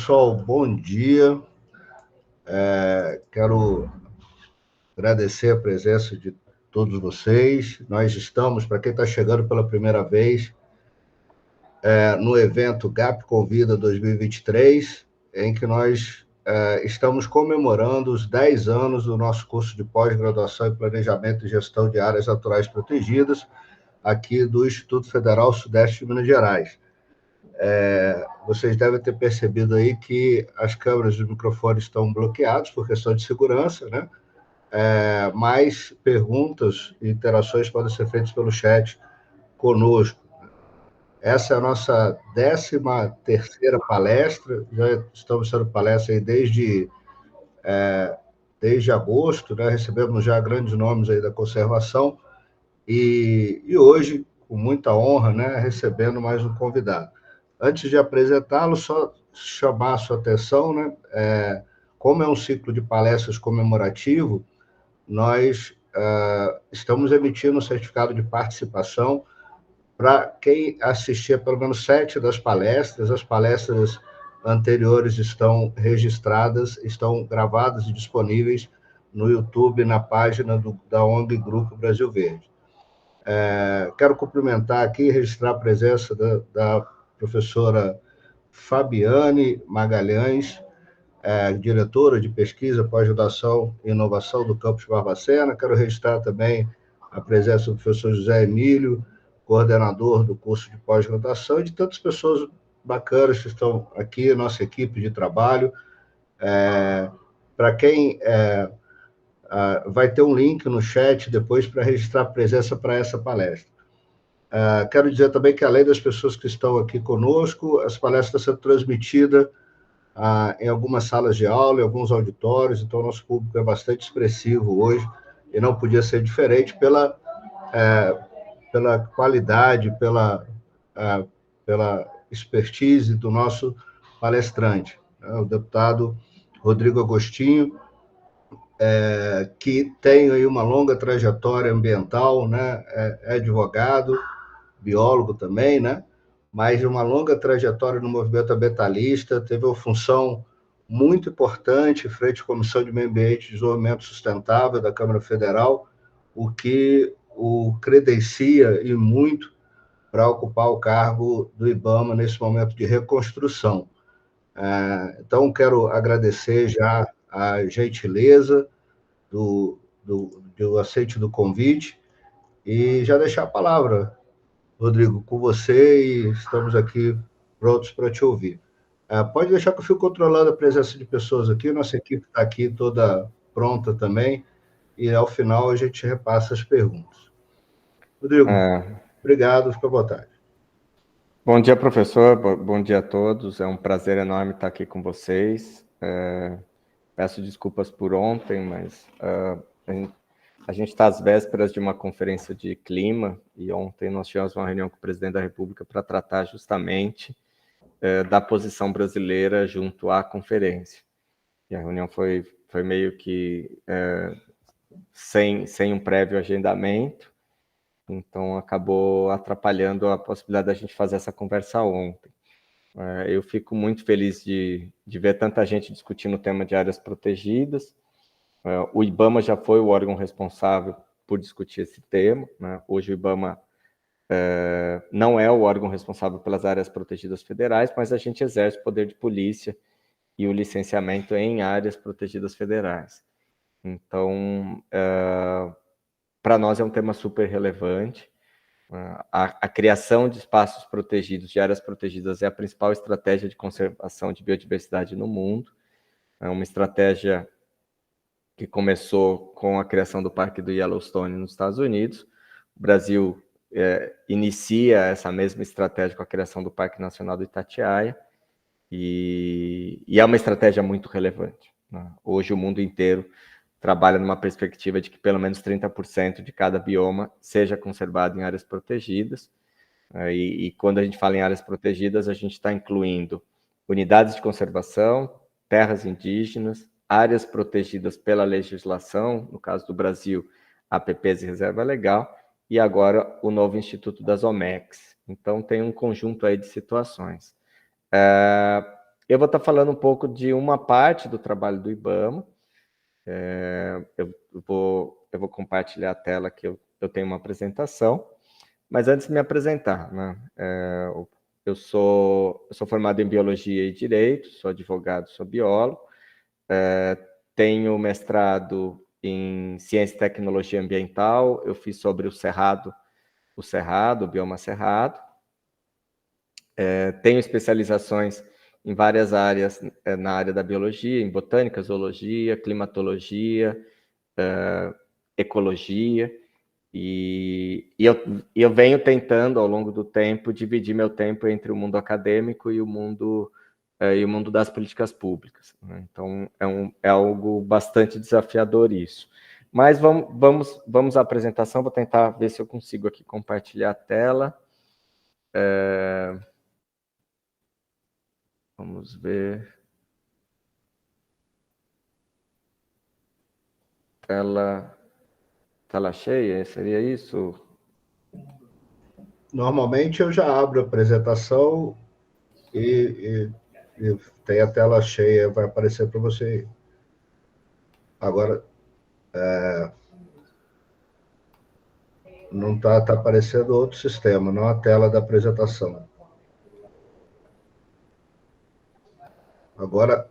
pessoal, bom dia. Quero agradecer a presença de todos vocês. Nós estamos, para quem está chegando pela primeira vez, no evento GAP Convida 2023, em que nós estamos comemorando os 10 anos do nosso curso de pós-graduação em Planejamento e Gestão de Áreas Naturais Protegidas, aqui do Instituto Federal Sudeste de Minas Gerais. Vocês devem ter percebido aí que as câmeras e os microfones estão bloqueados por questão de segurança, né? Mas perguntas e interações podem ser feitas pelo chat conosco. Essa é a nossa 13ª palestra, já estamos sendo palestra aí desde agosto, né? Recebemos já grandes nomes aí da conservação e hoje, com muita honra, né, recebendo mais um convidado. Antes de apresentá-lo, só chamar a sua atenção, né? Como é um ciclo de palestras comemorativo, nós estamos emitindo um certificado de participação para quem assistir a pelo menos 7 das palestras. As palestras anteriores estão registradas, estão gravadas e disponíveis no YouTube, na página da ONG Grupo Brasil Verde. Quero cumprimentar aqui e registrar a presença da professora Fabiane Magalhães, diretora de pesquisa, pós-graduação e inovação do campus Barbacena. Quero registrar também a presença do professor José Emílio, coordenador do curso de pós-graduação, e de tantas pessoas bacanas que estão aqui, nossa equipe de trabalho. Para quem vai ter um link no chat depois para registrar a presença para essa palestra. Quero dizer também que, além das pessoas que estão aqui conosco, as palestras estão sendo transmitidas em algumas salas de aula, em alguns auditórios, então o nosso público é bastante expressivo hoje, e não podia ser diferente pela qualidade, pela expertise do nosso palestrante, né? O deputado Rodrigo Agostinho, que tem aí uma longa trajetória ambiental, né? É advogado, biólogo também, né? Mas uma longa trajetória no movimento ambientalista, teve uma função muito importante frente à Comissão de Meio Ambiente e Desenvolvimento Sustentável da Câmara Federal, o que o credencia e muito para ocupar o cargo do IBAMA nesse momento de reconstrução. Então, quero agradecer já a gentileza do aceite do convite e já deixar a palavra, Rodrigo, com você, e estamos aqui prontos para te ouvir. Pode deixar que eu fico controlando a presença de pessoas aqui, nossa equipe está aqui toda pronta também, e ao final a gente repassa as perguntas. Rodrigo, obrigado, fica à vontade. Bom dia, professor, bom dia a todos, é um prazer enorme estar aqui com vocês. Peço desculpas por ontem, mas a gente está às vésperas de uma conferência de clima, e ontem nós tivemos uma reunião com o presidente da República para tratar justamente da posição brasileira junto à conferência. E a reunião foi meio que sem um prévio agendamento, então acabou atrapalhando a possibilidade da gente fazer essa conversa ontem. Eu fico muito feliz de ver tanta gente discutindo o tema de áreas protegidas. O IBAMA já foi o órgão responsável por discutir esse tema, né? Hoje o IBAMA não é o órgão responsável pelas áreas protegidas federais, mas a gente exerce o poder de polícia e o licenciamento em áreas protegidas federais. Então, para nós é um tema super relevante. A criação de espaços protegidos, de áreas protegidas, é a principal estratégia de conservação de biodiversidade no mundo. É uma estratégia que começou com a criação do Parque do Yellowstone nos Estados Unidos. O Brasil inicia essa mesma estratégia com a criação do Parque Nacional do Itatiaia, e é uma estratégia muito relevante, né? Hoje o mundo inteiro trabalha numa perspectiva de que pelo menos 30% de cada bioma seja conservado em áreas protegidas, e quando a gente fala em áreas protegidas, a gente está incluindo unidades de conservação, terras indígenas, áreas protegidas pela legislação, no caso do Brasil, APPs e reserva legal, e agora o novo Instituto das OMECs. Então tem um conjunto aí de situações. Eu vou estar falando um pouco de uma parte do trabalho do IBAMA. Eu vou compartilhar a tela que eu tenho uma apresentação, mas antes de me apresentar, né, eu sou formado em Biologia e Direito, sou advogado, sou biólogo, tenho mestrado em Ciência e Tecnologia Ambiental, eu fiz sobre o bioma cerrado, tenho especializações em várias áreas na área da biologia, em botânica, zoologia, climatologia, ecologia, e eu venho tentando, ao longo do tempo, dividir meu tempo entre o mundo acadêmico e o mundo das políticas públicas, né? Então, é algo bastante desafiador isso. Mas vamos à apresentação, vou tentar ver se eu consigo aqui compartilhar a tela. Vamos ver. Tela cheia, seria isso? Normalmente eu já abro a apresentação e tem a tela cheia, vai aparecer para você aí. Agora, não está aparecendo outro sistema, não a tela da apresentação. Agora,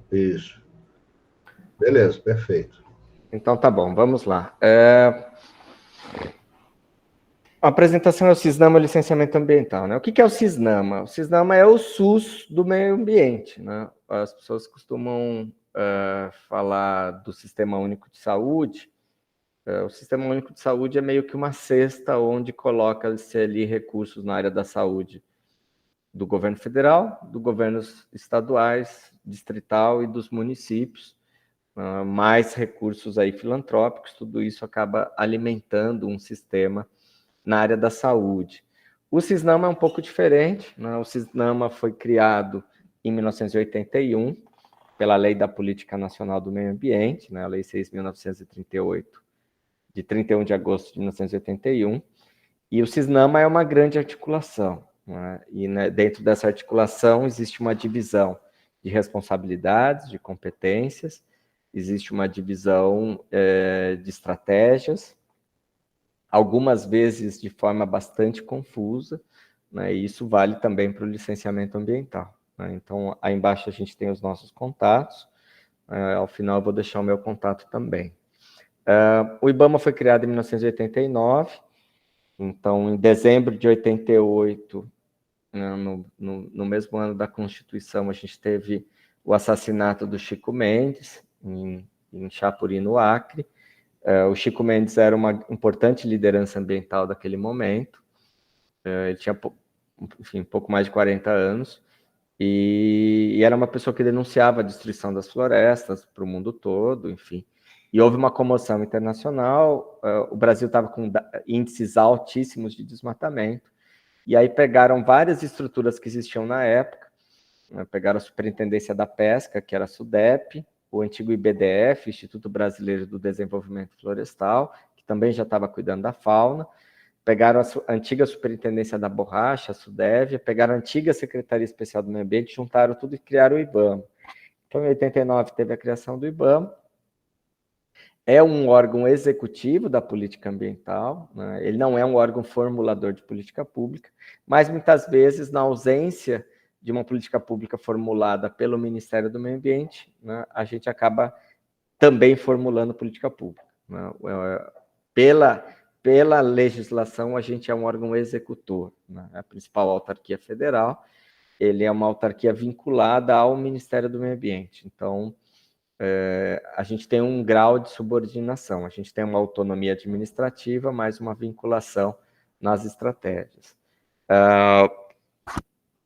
isso. Beleza, perfeito. Então tá bom, vamos lá. A apresentação é o Cisnama Licenciamento Ambiental, né? O que é o Cisnama? O Cisnama é o SUS do meio ambiente, né? As pessoas costumam falar do Sistema Único de Saúde. O Sistema Único de Saúde é meio que uma cesta onde coloca-se ali recursos na área da saúde do governo federal, dos governos estaduais, distrital e dos municípios, mais recursos aí filantrópicos, tudo isso acaba alimentando um sistema na área da saúde. O Cisnama é um pouco diferente, né? O Cisnama foi criado em 1981 pela Lei da Política Nacional do Meio Ambiente, né? A Lei 6.938, de 31 de agosto de 1981, e o Cisnama é uma grande articulação, né? E dentro dessa articulação existe uma divisão de responsabilidades, de competências, existe uma divisão de estratégias, algumas vezes de forma bastante confusa, né? E isso vale também para o licenciamento ambiental, né? Então, aí embaixo a gente tem os nossos contatos, ao final eu vou deixar o meu contato também. O IBAMA foi criado em 1989, então, em dezembro de 88, né, no mesmo ano da Constituição, a gente teve o assassinato do Chico Mendes, em Chapuri, no Acre. O Chico Mendes era uma importante liderança ambiental daquele momento. Ele tinha, enfim, pouco mais de 40 anos, e era uma pessoa que denunciava a destruição das florestas para o mundo todo, enfim. E houve uma comoção internacional, o Brasil estava com índices altíssimos de desmatamento, e aí pegaram várias estruturas que existiam na época, né, pegaram a Superintendência da Pesca, que era a SUDEP, o antigo IBDF, Instituto Brasileiro do Desenvolvimento Florestal, que também já estava cuidando da fauna, pegaram a antiga Superintendência da Borracha, a SUDEV, pegaram a antiga Secretaria Especial do Meio Ambiente, juntaram tudo e criaram o IBAMA. Então, em 89, teve a criação do IBAMA. É um órgão executivo da política ambiental, né? Ele não é um órgão formulador de política pública, mas muitas vezes, na ausência de uma política pública formulada pelo Ministério do Meio Ambiente, né, a gente acaba também formulando política pública, né? Pela legislação, a gente é um órgão executor, né? A principal autarquia federal, ele é uma autarquia vinculada ao Ministério do Meio Ambiente. Então, a gente tem um grau de subordinação, a gente tem uma autonomia administrativa, mais uma vinculação nas estratégias.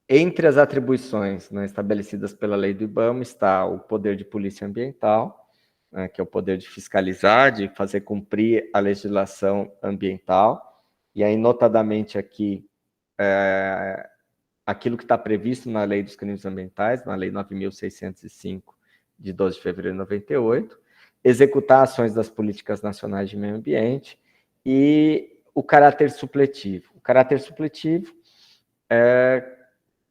Entre as atribuições, né, estabelecidas pela lei do IBAMA está o poder de polícia ambiental, né, que é o poder de fiscalizar, de fazer cumprir a legislação ambiental, e aí, notadamente aqui, aquilo que está previsto na Lei dos Crimes Ambientais, na Lei 9.605, de 12 de fevereiro de 98, executar ações das políticas nacionais de meio ambiente e o caráter supletivo. O caráter supletivo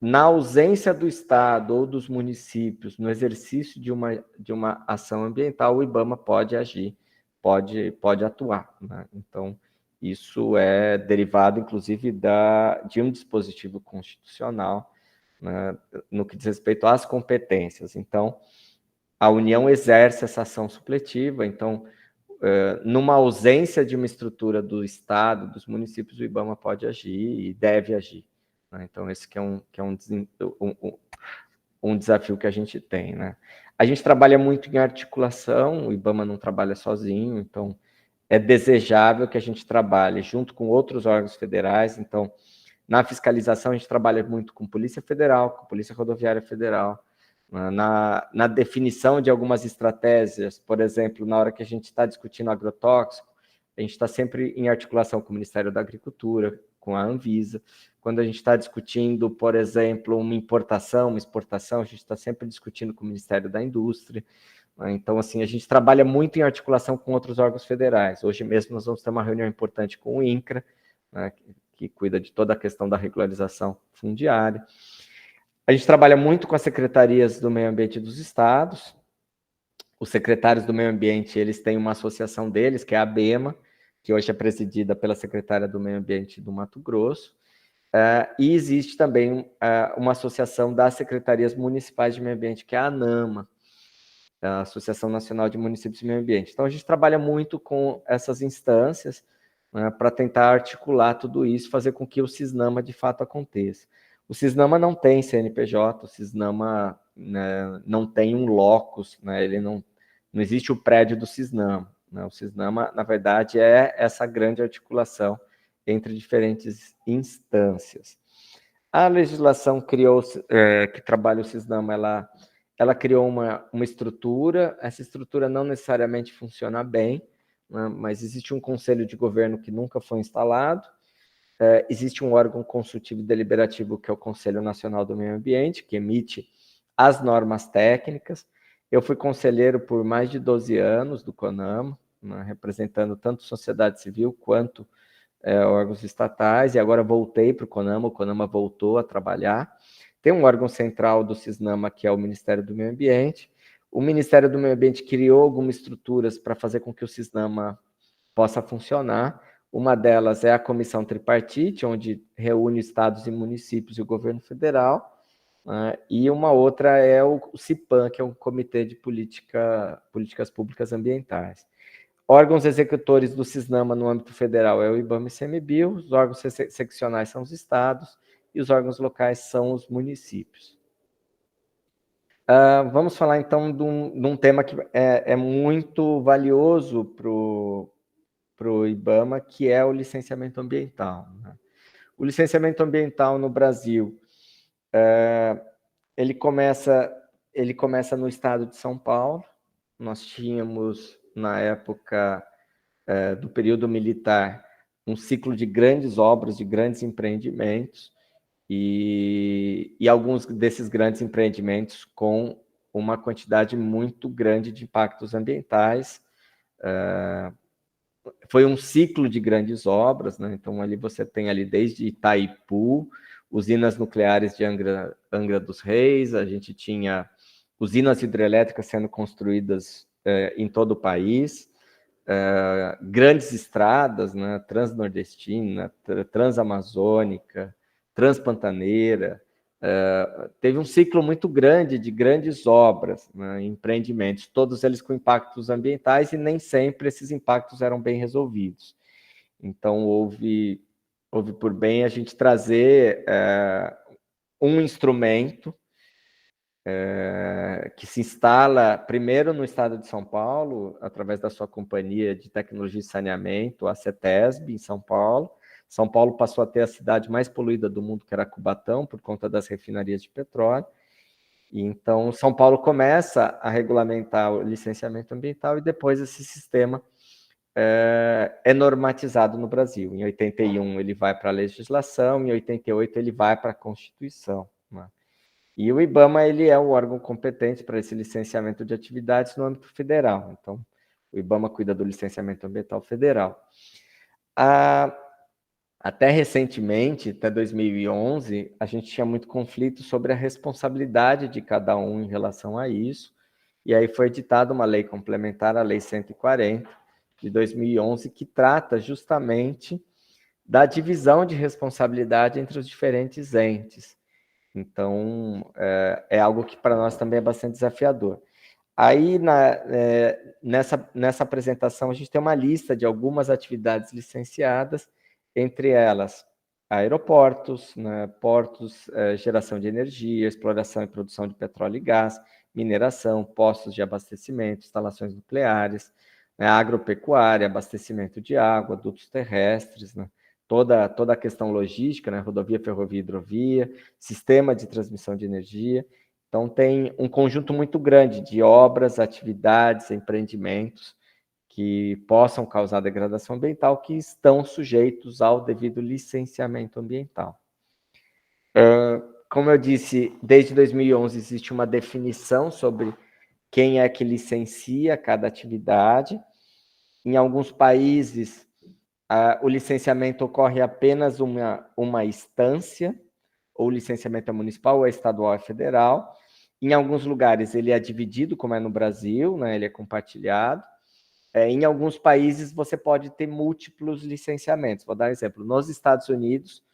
na ausência do Estado ou dos municípios no exercício de uma ação ambiental, o IBAMA pode agir, pode atuar, né? Então, isso é derivado, inclusive, de um dispositivo constitucional, né, no que diz respeito às competências. Então, a União exerce essa ação supletiva, então, numa ausência de uma estrutura do Estado, dos municípios, o IBAMA pode agir e deve agir, né? Então, esse que é um desafio que a gente tem, né? A gente trabalha muito em articulação, o IBAMA não trabalha sozinho, então é desejável que a gente trabalhe junto com outros órgãos federais. Então, na fiscalização, a gente trabalha muito com Polícia Federal, com Polícia Rodoviária Federal, na definição de algumas estratégias, por exemplo, na hora que a gente está discutindo agrotóxico, a gente está sempre em articulação com o Ministério da Agricultura, com a Anvisa. Quando a gente está discutindo, por exemplo, uma importação, uma exportação, a gente está sempre discutindo com o Ministério da Indústria. Então, assim, a gente trabalha muito em articulação com outros órgãos federais. Hoje mesmo nós vamos ter uma reunião importante com o INCRA, né, que cuida de toda a questão da regularização fundiária. A gente trabalha muito com as secretarias do meio ambiente dos estados. Os secretários do meio ambiente, eles têm uma associação deles, que é a ABEMA, que hoje é presidida pela secretária do meio ambiente do Mato Grosso. E existe também uma associação das secretarias municipais de meio ambiente, que é a ANAMA, a Associação Nacional de Municípios de Meio Ambiente. Então, a gente trabalha muito com essas instâncias, né, para tentar articular tudo isso, fazer com que o CISNAMA de fato aconteça. O CISNAMA não tem CNPJ, o CISNAMA, né, não tem um locus, né, ele não existe o prédio do CISNAMA, né, o CISNAMA, na verdade, é essa grande articulação entre diferentes instâncias. A legislação que trabalha o CISNAMA, ela criou uma estrutura, essa estrutura não necessariamente funciona bem, né, mas existe um conselho de governo que nunca foi instalado, existe um órgão consultivo e deliberativo, que é o Conselho Nacional do Meio Ambiente, que emite as normas técnicas. Eu fui conselheiro por mais de 12 anos do CONAMA, né, representando tanto sociedade civil quanto órgãos estatais, e agora voltei para o CONAMA voltou a trabalhar. Tem um órgão central do CISNAMA, que é o Ministério do Meio Ambiente. O Ministério do Meio Ambiente criou algumas estruturas para fazer com que o CISNAMA possa funcionar. Uma delas é a comissão tripartite, onde reúne estados e municípios e o governo federal, né? E uma outra é o CIPAM, que é um comitê de políticas públicas ambientais. Órgãos executores do CISNAMA no âmbito federal é o IBAMA e ICMBio, os órgãos seccionais são os estados e os órgãos locais são os municípios. Vamos falar, então, de um tema que é muito valioso para o IBAMA, que é o licenciamento ambiental, né? O licenciamento ambiental no Brasil, ele começa no estado de São Paulo. Nós tínhamos, na época do período militar, um ciclo de grandes obras, de grandes empreendimentos, e alguns desses grandes empreendimentos com uma quantidade muito grande de impactos ambientais. Foi um ciclo de grandes obras, né? Então, ali você tem ali desde Itaipu, usinas nucleares de Angra dos Reis, a gente tinha usinas hidrelétricas sendo construídas em todo o país, grandes estradas, né, transnordestina, transamazônica, transpantaneira. Teve um ciclo muito grande de grandes obras, né, empreendimentos, todos eles com impactos ambientais, e nem sempre esses impactos eram bem resolvidos. Então, houve por bem a gente trazer um instrumento que se instala primeiro no estado de São Paulo, através da sua companhia de tecnologia de saneamento, a CETESB, em São Paulo. São Paulo passou a ter a cidade mais poluída do mundo, que era Cubatão, por conta das refinarias de petróleo. E então, São Paulo começa a regulamentar o licenciamento ambiental, e depois esse sistema é normatizado no Brasil. Em 81 ele vai para a legislação, em 88 ele vai para a Constituição, né? E o IBAMA, ele é o órgão competente para esse licenciamento de atividades no âmbito federal. Então, o IBAMA cuida do licenciamento ambiental federal. A até recentemente, até 2011, a gente tinha muito conflito sobre a responsabilidade de cada um em relação a isso, e aí foi editada uma lei complementar, a Lei 140, de 2011, que trata justamente da divisão de responsabilidade entre os diferentes entes. Então, é algo que para nós também é bastante desafiador. Aí, nessa apresentação, a gente tem uma lista de algumas atividades licenciadas, entre elas aeroportos, né, portos, geração de energia, exploração e produção de petróleo e gás, mineração, postos de abastecimento, instalações nucleares, né, agropecuária, abastecimento de água, dutos terrestres, né, toda a questão logística, né, rodovia, ferrovia, hidrovia, sistema de transmissão de energia. Então, tem um conjunto muito grande de obras, atividades, empreendimentos que possam causar degradação ambiental que estão sujeitos ao devido licenciamento ambiental. Como eu disse, desde 2011 existe uma definição sobre quem é que licencia cada atividade. Em alguns países, o licenciamento ocorre apenas uma instância, ou o licenciamento é municipal, ou é estadual, ou é federal. Em alguns lugares ele é dividido, como é no Brasil, né? Ele é compartilhado. Em alguns países você pode ter múltiplos licenciamentos. Vou dar um exemplo. Nos Estados Unidos,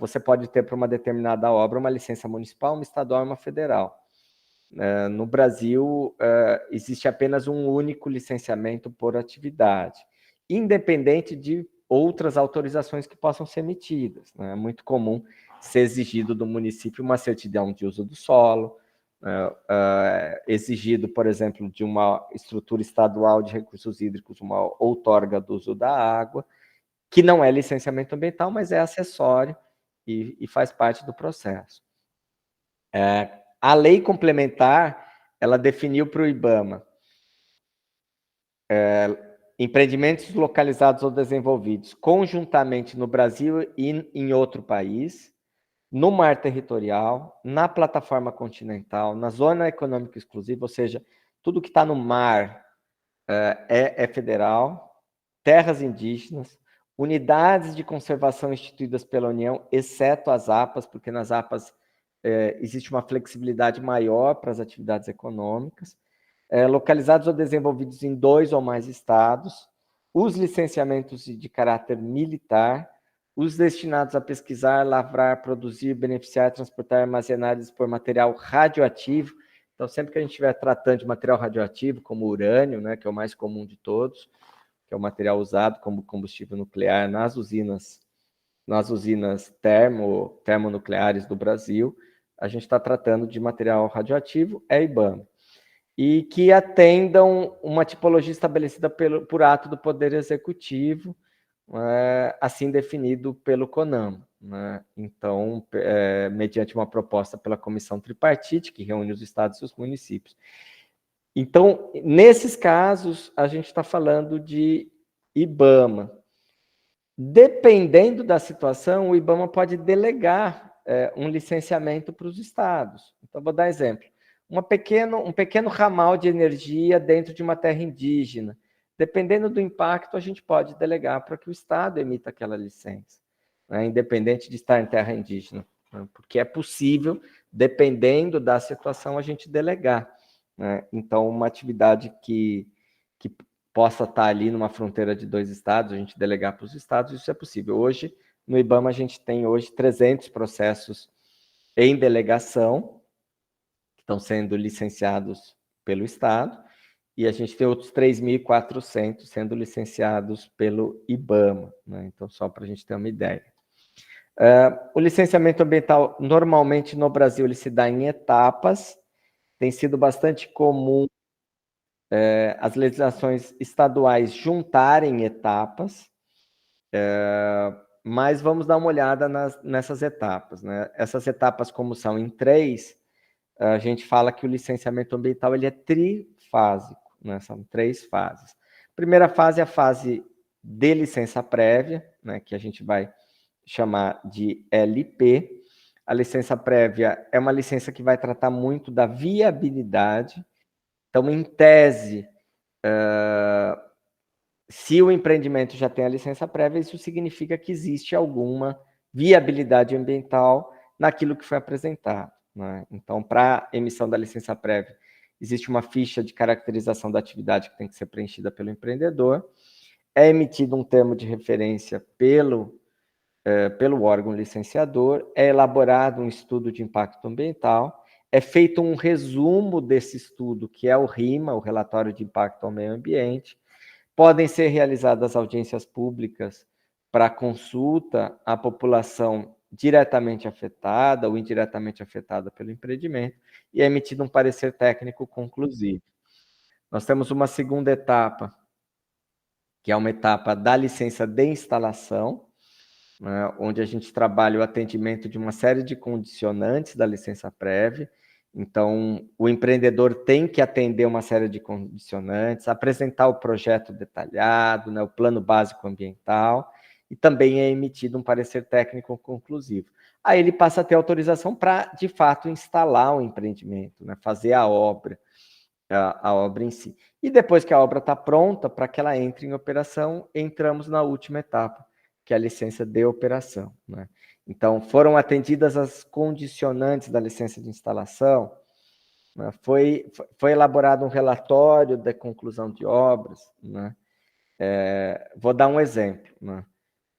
você pode ter para uma determinada obra uma licença municipal, uma estadual e uma federal. No Brasil, existe apenas um único licenciamento por atividade, independente de outras autorizações que possam ser emitidas. Né? É muito comum ser exigido do município uma certidão de uso do solo, exigido, por exemplo, de uma estrutura estadual de recursos hídricos, uma outorga do uso da água, que não é licenciamento ambiental, mas é acessório e faz parte do processo. A lei complementar, ela definiu para o IBAMA empreendimentos localizados ou desenvolvidos conjuntamente no Brasil e em outro país, no mar territorial, na plataforma continental, na zona econômica exclusiva, ou seja, tudo que está no mar é federal, terras indígenas, unidades de conservação instituídas pela União, exceto as APAs, porque nas APAs existe uma flexibilidade maior para as atividades econômicas, localizados ou desenvolvidos em 2 ou mais estados, os licenciamentos de caráter militar, os destinados a pesquisar, lavrar, produzir, beneficiar, transportar, armazenar e expor material radioativo. Então, sempre que a gente estiver tratando de material radioativo, como urânio, né, que é o mais comum de todos, que é o material usado como combustível nuclear nas usinas termonucleares do Brasil, a gente está tratando de material radioativo, IBAMA. E que atendam uma tipologia estabelecida por ato do Poder Executivo, assim definido pelo CONAMA. Né? Então, mediante uma proposta pela Comissão Tripartite, que reúne os estados e os municípios. Então, nesses casos, a gente está falando de IBAMA. Dependendo da situação, o IBAMA pode delegar um licenciamento para os estados. Então, vou dar exemplo. Um pequeno ramal de energia dentro de uma terra indígena. Dependendo do impacto, a gente pode delegar para que o estado emita aquela licença, né, independente de estar em terra indígena, né, porque é possível, dependendo da situação, a gente delegar. Né? Então, uma atividade que possa estar ali numa fronteira de 2 estados, a gente delegar para os estados, isso é possível. Hoje, no IBAMA, a gente tem hoje 300 processos em delegação, que estão sendo licenciados pelo estado, e a gente tem outros 3.400 sendo licenciados pelo IBAMA. Né? Então, só para a gente ter uma ideia. O licenciamento ambiental, normalmente no Brasil, ele se dá em etapas, tem sido bastante comum as legislações estaduais juntarem etapas, mas vamos dar uma olhada nessas etapas. Né? Essas etapas, como são em 3, a gente fala que o licenciamento ambiental ele é trifásico, né? São 3 fases. A primeira fase é a fase de licença prévia, né? Que a gente vai chamar de LP. A licença prévia é uma licença que vai tratar muito da viabilidade. Então, em tese, se o empreendimento já tem a licença prévia, isso significa que existe alguma viabilidade ambiental naquilo que foi apresentado, né? Então, para emissão da licença prévia, existe uma ficha de caracterização da atividade que tem que ser preenchida pelo empreendedor, é emitido um termo de referência pelo órgão licenciador, é elaborado um estudo de impacto ambiental, é feito um resumo desse estudo, que é o RIMA, o Relatório de Impacto ao Meio Ambiente, podem ser realizadas audiências públicas para consulta à população diretamente afetada ou indiretamente afetada pelo empreendimento, e é emitido um parecer técnico conclusivo. Nós temos uma segunda etapa, que é uma etapa da licença de instalação, né, onde a gente trabalha o atendimento de uma série de condicionantes da licença prévia. Então, o empreendedor tem que atender uma série de condicionantes, apresentar o projeto detalhado, né, o plano básico ambiental, e também é emitido um parecer técnico conclusivo. Aí ele passa a ter autorização para, de fato, instalar o empreendimento, né, fazer a obra em si. E depois que a obra está pronta, para que ela entre em operação, entramos na última etapa, que é a licença de operação, né? Então, foram atendidas as condicionantes da licença de instalação, né? Foi elaborado um relatório da conclusão de obras, né? Vou dar um exemplo, né?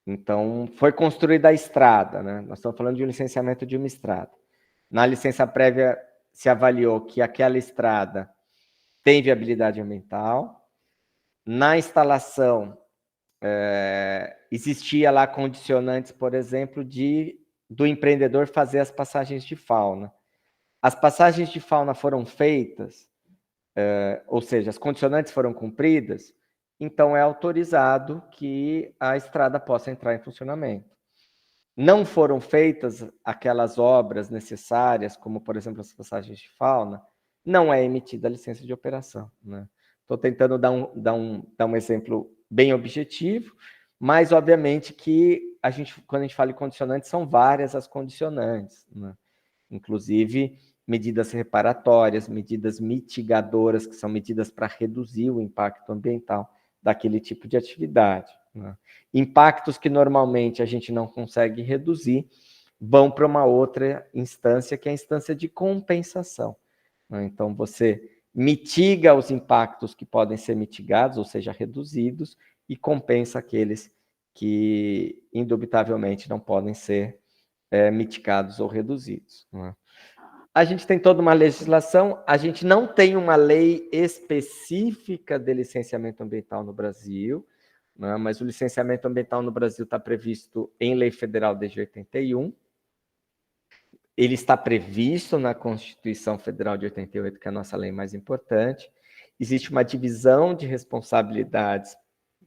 Então, foi construída a estrada, né? Nós estamos falando de um licenciamento de uma estrada. Na licença prévia, se avaliou que aquela estrada tem viabilidade ambiental. Na instalação, existia lá condicionantes, por exemplo, do empreendedor fazer as passagens de fauna. As passagens de fauna foram feitas, ou seja, as condicionantes foram cumpridas, então é autorizado que a estrada possa entrar em funcionamento. Não foram feitas aquelas obras necessárias, como, por exemplo, as passagens de fauna, não é emitida a licença de operação, né? Estou tentando dar um exemplo bem objetivo, mas, obviamente, que quando a gente fala em condicionantes, são várias as condicionantes, né? Inclusive medidas reparatórias, medidas mitigadoras, que são medidas para reduzir o impacto ambiental daquele tipo de atividade, né? Impactos que normalmente a gente não consegue reduzir vão para uma outra instância, que é a instância de compensação, né? Então, você mitiga os impactos que podem ser mitigados, ou seja, reduzidos, e compensa aqueles que, indubitavelmente, não podem ser mitigados ou reduzidos, né? A gente tem toda uma legislação, a gente não tem uma lei específica de licenciamento ambiental no Brasil, né? Mas o licenciamento ambiental no Brasil está previsto em lei federal desde 81. Ele está previsto na Constituição Federal de 88, que é a nossa lei mais importante. Existe uma divisão de responsabilidades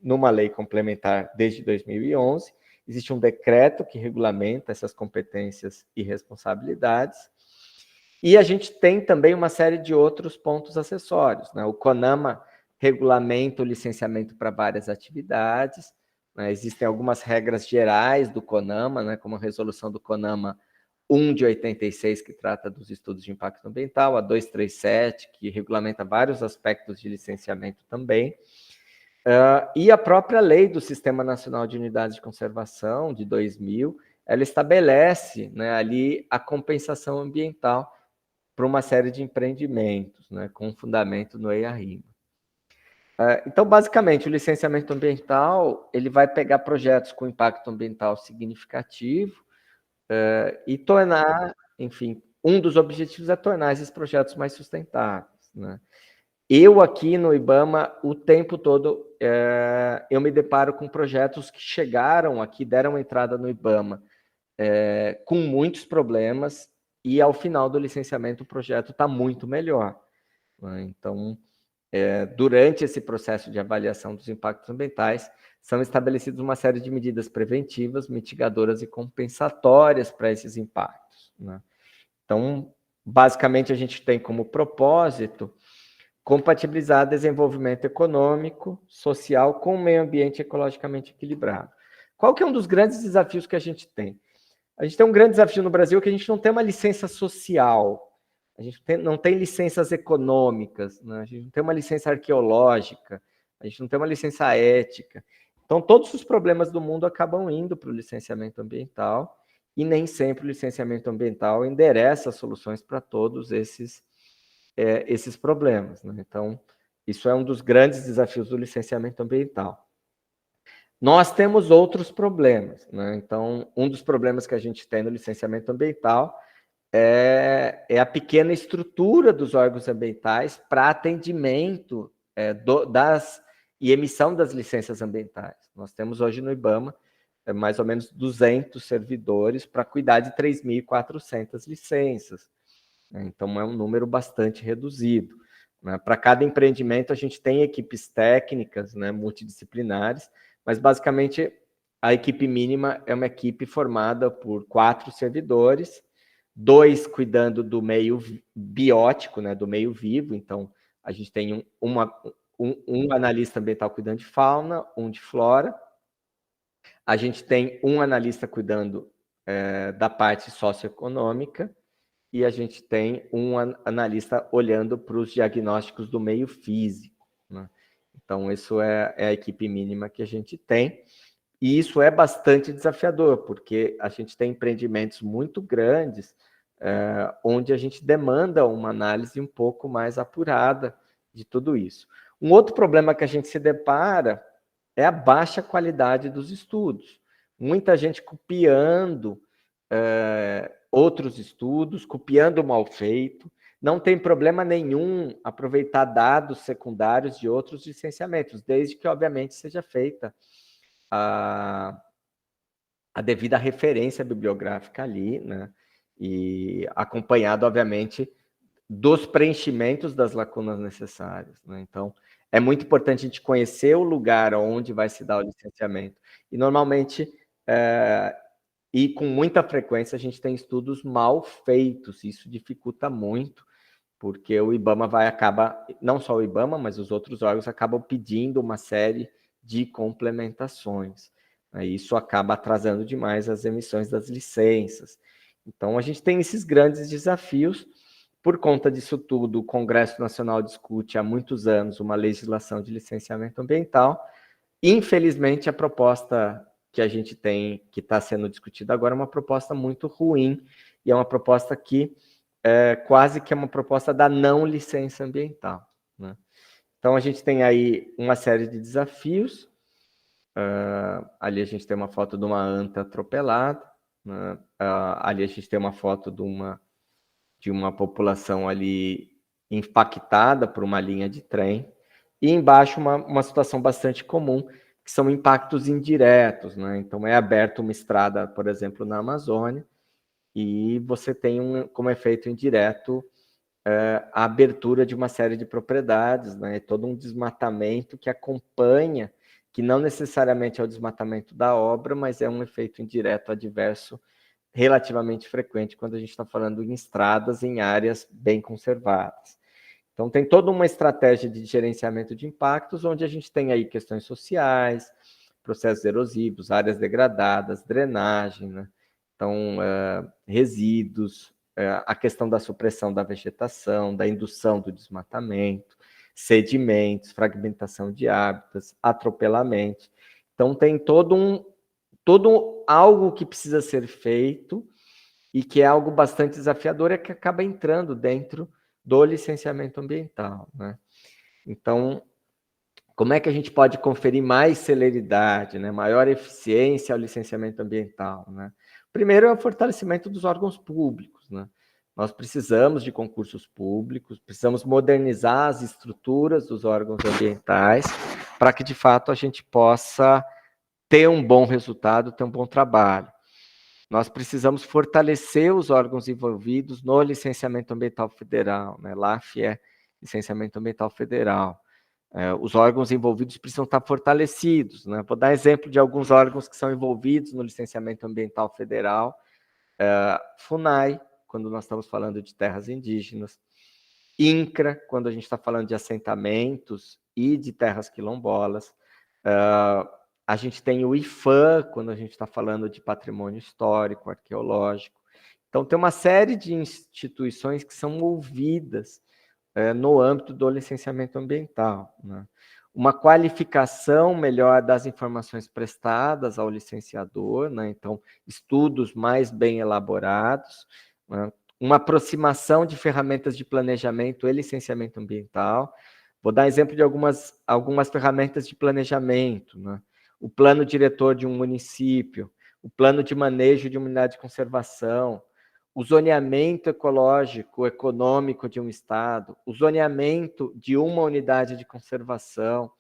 numa lei complementar desde 2011. Existe um decreto que regulamenta essas competências e responsabilidades. E a gente tem também uma série de outros pontos acessórios, né? O CONAMA regulamenta o licenciamento para várias atividades, né? Existem algumas regras gerais do CONAMA, né? Como a resolução do CONAMA 1 de 86, que trata dos estudos de impacto ambiental, a 237, que regulamenta vários aspectos de licenciamento também, e a própria lei do Sistema Nacional de Unidades de Conservação, de 2000, ela estabelece, né, ali a compensação ambiental para uma série de empreendimentos, né, com fundamento no EIA-RIMA. Então, basicamente, o licenciamento ambiental ele vai pegar projetos com impacto ambiental significativo e tornar, enfim, um dos objetivos é tornar esses projetos mais sustentáveis, né? Eu aqui no IBAMA, o tempo todo, eu me deparo com projetos que chegaram aqui, deram entrada no IBAMA com muitos problemas, e ao final do licenciamento o projeto está muito melhor, né? Então, durante esse processo de avaliação dos impactos ambientais, são estabelecidas uma série de medidas preventivas, mitigadoras e compensatórias para esses impactos, né? Então, basicamente, a gente tem como propósito compatibilizar desenvolvimento econômico, social com o meio ambiente ecologicamente equilibrado. Qual que é um dos grandes desafios que a gente tem? A gente tem um grande desafio no Brasil que a gente não tem uma licença social, a gente não tem licenças econômicas, né? A gente não tem uma licença arqueológica, a gente não tem uma licença ética. Então, todos os problemas do mundo acabam indo para o licenciamento ambiental, e nem sempre o licenciamento ambiental endereça soluções para todos esses problemas, né? Então, isso é um dos grandes desafios do licenciamento ambiental. Nós temos outros problemas, né? Então, um dos problemas que a gente tem no licenciamento ambiental é a pequena estrutura dos órgãos ambientais para atendimento e emissão das licenças ambientais. Nós temos hoje no IBAMA mais ou menos 200 servidores para cuidar de 3.400 licenças. Então, é um número bastante reduzido. Para cada empreendimento, a gente tem equipes técnicas, né, multidisciplinares, mas, basicamente, a equipe mínima é uma equipe formada por 4 servidores, 2 cuidando do meio biótico, né, do meio vivo. Então, a gente tem um analista ambiental cuidando de fauna, um de flora. A gente tem um analista cuidando da parte socioeconômica, e a gente tem um analista olhando para os diagnósticos do meio físico, né? Então, isso é a equipe mínima que a gente tem, e isso é bastante desafiador, porque a gente tem empreendimentos muito grandes, onde a gente demanda uma análise um pouco mais apurada de tudo isso. Um outro problema que a gente se depara é a baixa qualidade dos estudos. Muita gente copiando outros estudos, copiando mal feito. Não tem problema nenhum aproveitar dados secundários de outros licenciamentos, desde que, obviamente, seja feita a devida referência bibliográfica ali, né? E acompanhado, obviamente, dos preenchimentos das lacunas necessárias, né? Então, é muito importante a gente conhecer o lugar onde vai se dar o licenciamento. E, normalmente, e com muita frequência, a gente tem estudos mal feitos. Isso dificulta muito, porque o IBAMA acaba, não só o IBAMA, mas os outros órgãos acabam pedindo uma série de complementações. Isso acaba atrasando demais as emissões das licenças. Então, a gente tem esses grandes desafios. Por conta disso tudo, o Congresso Nacional discute há muitos anos uma legislação de licenciamento ambiental. Infelizmente, a proposta que a gente tem, que está sendo discutida agora, é uma proposta muito ruim, e é uma proposta que quase que é uma proposta da não licença ambiental, né? Então, a gente tem aí uma série de desafios. Ali a gente tem uma foto de uma anta atropelada, né? Ali a gente tem uma foto de uma população ali impactada por uma linha de trem, e embaixo uma situação bastante comum, que são impactos indiretos, né? Então, é aberta uma estrada, por exemplo, na Amazônia, e você tem como efeito indireto a abertura de uma série de propriedades, né? Todo um desmatamento que acompanha, que não necessariamente é o desmatamento da obra, mas é um efeito indireto adverso relativamente frequente quando a gente está falando em estradas em áreas bem conservadas. Então, tem toda uma estratégia de gerenciamento de impactos, onde a gente tem aí questões sociais, processos erosivos, áreas degradadas, drenagem, né? Então, resíduos, a questão da supressão da vegetação, da indução do desmatamento, sedimentos, fragmentação de hábitats, atropelamento. Então, tem todo algo que precisa ser feito, e que é algo bastante desafiador, que acaba entrando dentro do licenciamento ambiental, né? Então, como é que a gente pode conferir mais celeridade, né, maior eficiência ao licenciamento ambiental, né? Primeiro é o fortalecimento dos órgãos públicos, né? Nós precisamos de concursos públicos, precisamos modernizar as estruturas dos órgãos ambientais, para que, de fato, a gente possa ter um bom resultado, ter um bom trabalho. Nós precisamos fortalecer os órgãos envolvidos no licenciamento ambiental federal, né? LAF é licenciamento ambiental federal. Os órgãos envolvidos precisam estar fortalecidos, né? Vou dar exemplo de alguns órgãos que são envolvidos no licenciamento ambiental federal. FUNAI, quando nós estamos falando de terras indígenas. INCRA, quando a gente está falando de assentamentos e de terras quilombolas. A gente tem o IFAM, quando a gente está falando de patrimônio histórico, arqueológico. Então, tem uma série de instituições que são ouvidas no âmbito do licenciamento ambiental, né? uma qualificação melhor das informações prestadas ao licenciador, né? Então, estudos mais bem elaborados, né? Uma aproximação de ferramentas de planejamento e licenciamento ambiental. Vou dar exemplo de algumas ferramentas de planejamento, né? O plano diretor de um município, o plano de manejo de uma unidade de conservação, o zoneamento ecológico, econômico de um estado, o zoneamento de uma unidade de conservação,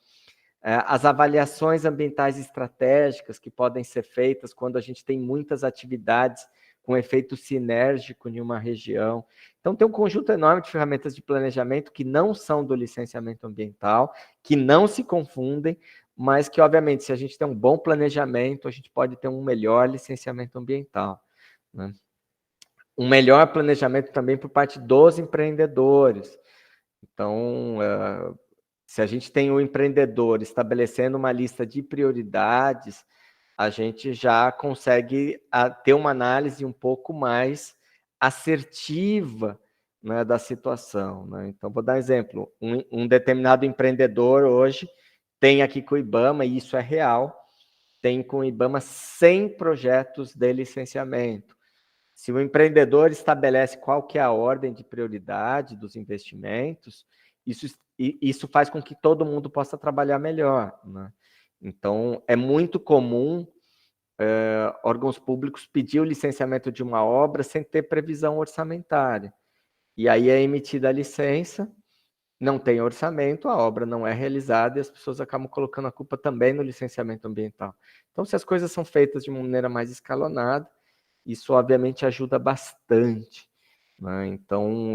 as avaliações ambientais estratégicas que podem ser feitas quando a gente tem muitas atividades com efeito sinérgico em uma região. Então, tem um conjunto enorme de ferramentas de planejamento que não são do licenciamento ambiental, que não se confundem, mas que, obviamente, se a gente tem um bom planejamento, a gente pode ter um melhor licenciamento ambiental, né? Um melhor planejamento também por parte dos empreendedores. Então, se a gente tem o empreendedor estabelecendo uma lista de prioridades, a gente já consegue ter uma análise um pouco mais assertiva, né, da situação, né? Então, vou dar um exemplo. Um determinado empreendedor hoje tem aqui com o IBAMA, e isso é real, tem com o IBAMA 100 projetos de licenciamento. Se o empreendedor estabelece qual que é a ordem de prioridade dos investimentos, isso faz com que todo mundo possa trabalhar melhor, né? Então, é muito comum órgãos públicos pedir o licenciamento de uma obra sem ter previsão orçamentária. E aí é emitida a licença, não tem orçamento, a obra não é realizada e as pessoas acabam colocando a culpa também no licenciamento ambiental. Então, se as coisas são feitas de uma maneira mais escalonada, isso obviamente ajuda bastante, né? Então,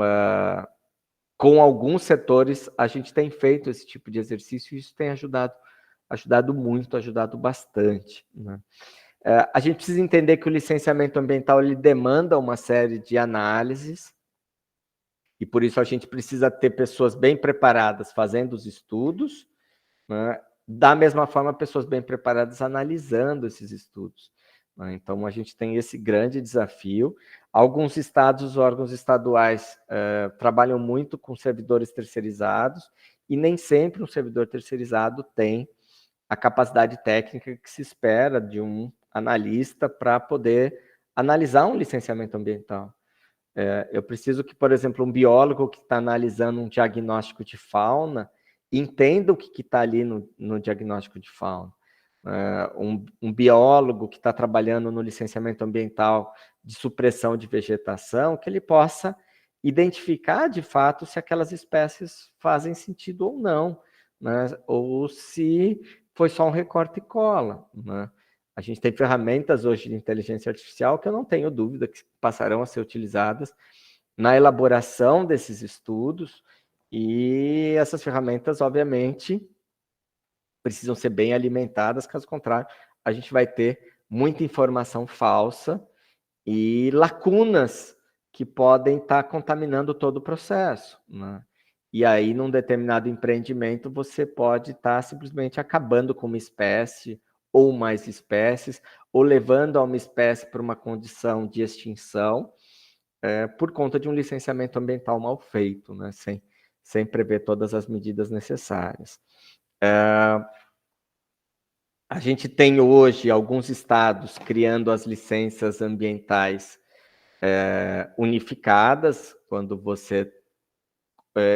com alguns setores, a gente tem feito esse tipo de exercício e isso tem ajudado muito, ajudado bastante, né? A gente precisa entender que o licenciamento ambiental ele demanda uma série de análises e por isso a gente precisa ter pessoas bem preparadas fazendo os estudos, né? Da mesma forma, pessoas bem preparadas analisando esses estudos, né? Então, a gente tem esse grande desafio. Alguns estados, os órgãos estaduais, trabalham muito com servidores terceirizados e nem sempre um servidor terceirizado tem a capacidade técnica que se espera de um analista para poder analisar um licenciamento ambiental. Eu preciso que, por exemplo, um biólogo que está analisando um diagnóstico de fauna entenda o que está ali no diagnóstico de fauna. Um biólogo que está trabalhando no licenciamento ambiental de supressão de vegetação, que ele possa identificar, de fato, se aquelas espécies fazem sentido ou não, né? Ou se foi só um recorte e cola, né? A gente tem ferramentas hoje de inteligência artificial que eu não tenho dúvida que passarão a ser utilizadas na elaboração desses estudos, e essas ferramentas, obviamente, precisam ser bem alimentadas, caso contrário, a gente vai ter muita informação falsa e lacunas que podem estar contaminando todo o processo, né? E aí, num determinado empreendimento, você pode estar simplesmente acabando com uma espécie ou mais espécies, ou levando a uma espécie para uma condição de extinção, por conta de um licenciamento ambiental mal feito, né? Sem prever todas as medidas necessárias. A gente tem hoje alguns estados criando as licenças ambientais unificadas, quando você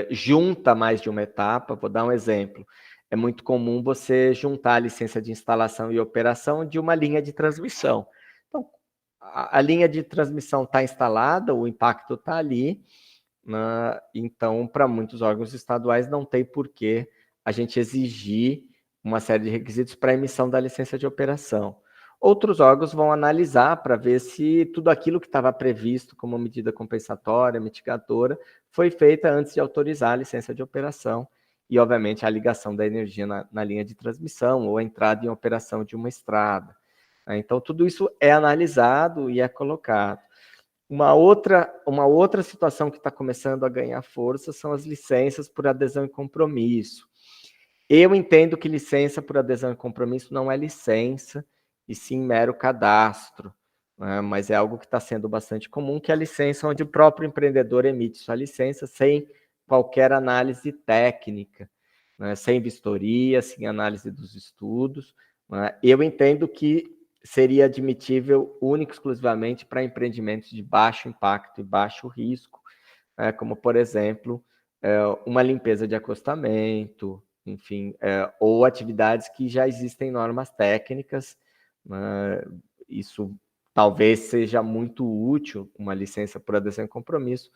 junta mais de uma etapa. Vou dar um exemplo. É muito comum você juntar a licença de instalação e operação de uma linha de transmissão. Então, a linha de transmissão está instalada, o impacto está ali, né? Então, para muitos órgãos estaduais, não tem por que a gente exigir uma série de requisitos para a emissão da licença de operação. Outros órgãos vão analisar para ver se tudo aquilo que estava previsto como medida compensatória, mitigadora, foi feita antes de autorizar a licença de operação e, obviamente, a ligação da energia na linha de transmissão ou a entrada em operação de uma estrada. Então, tudo isso é analisado e é colocado. Uma outra situação que está começando a ganhar força são as licenças por adesão e compromisso. Eu entendo que licença por adesão e compromisso não é licença, e sim mero cadastro, né? Mas é algo que está sendo bastante comum, que é a licença onde o próprio empreendedor emite sua licença sem qualquer análise técnica. né, sem vistoria, sem análise dos estudos. Né? Eu entendo que seria admitível única e exclusivamente para empreendimentos de baixo impacto e baixo risco, como, por exemplo, uma limpeza de acostamento, enfim, ou atividades que já existem normas técnicas. Né? Isso talvez seja muito útil, uma licença por adesão e compromisso,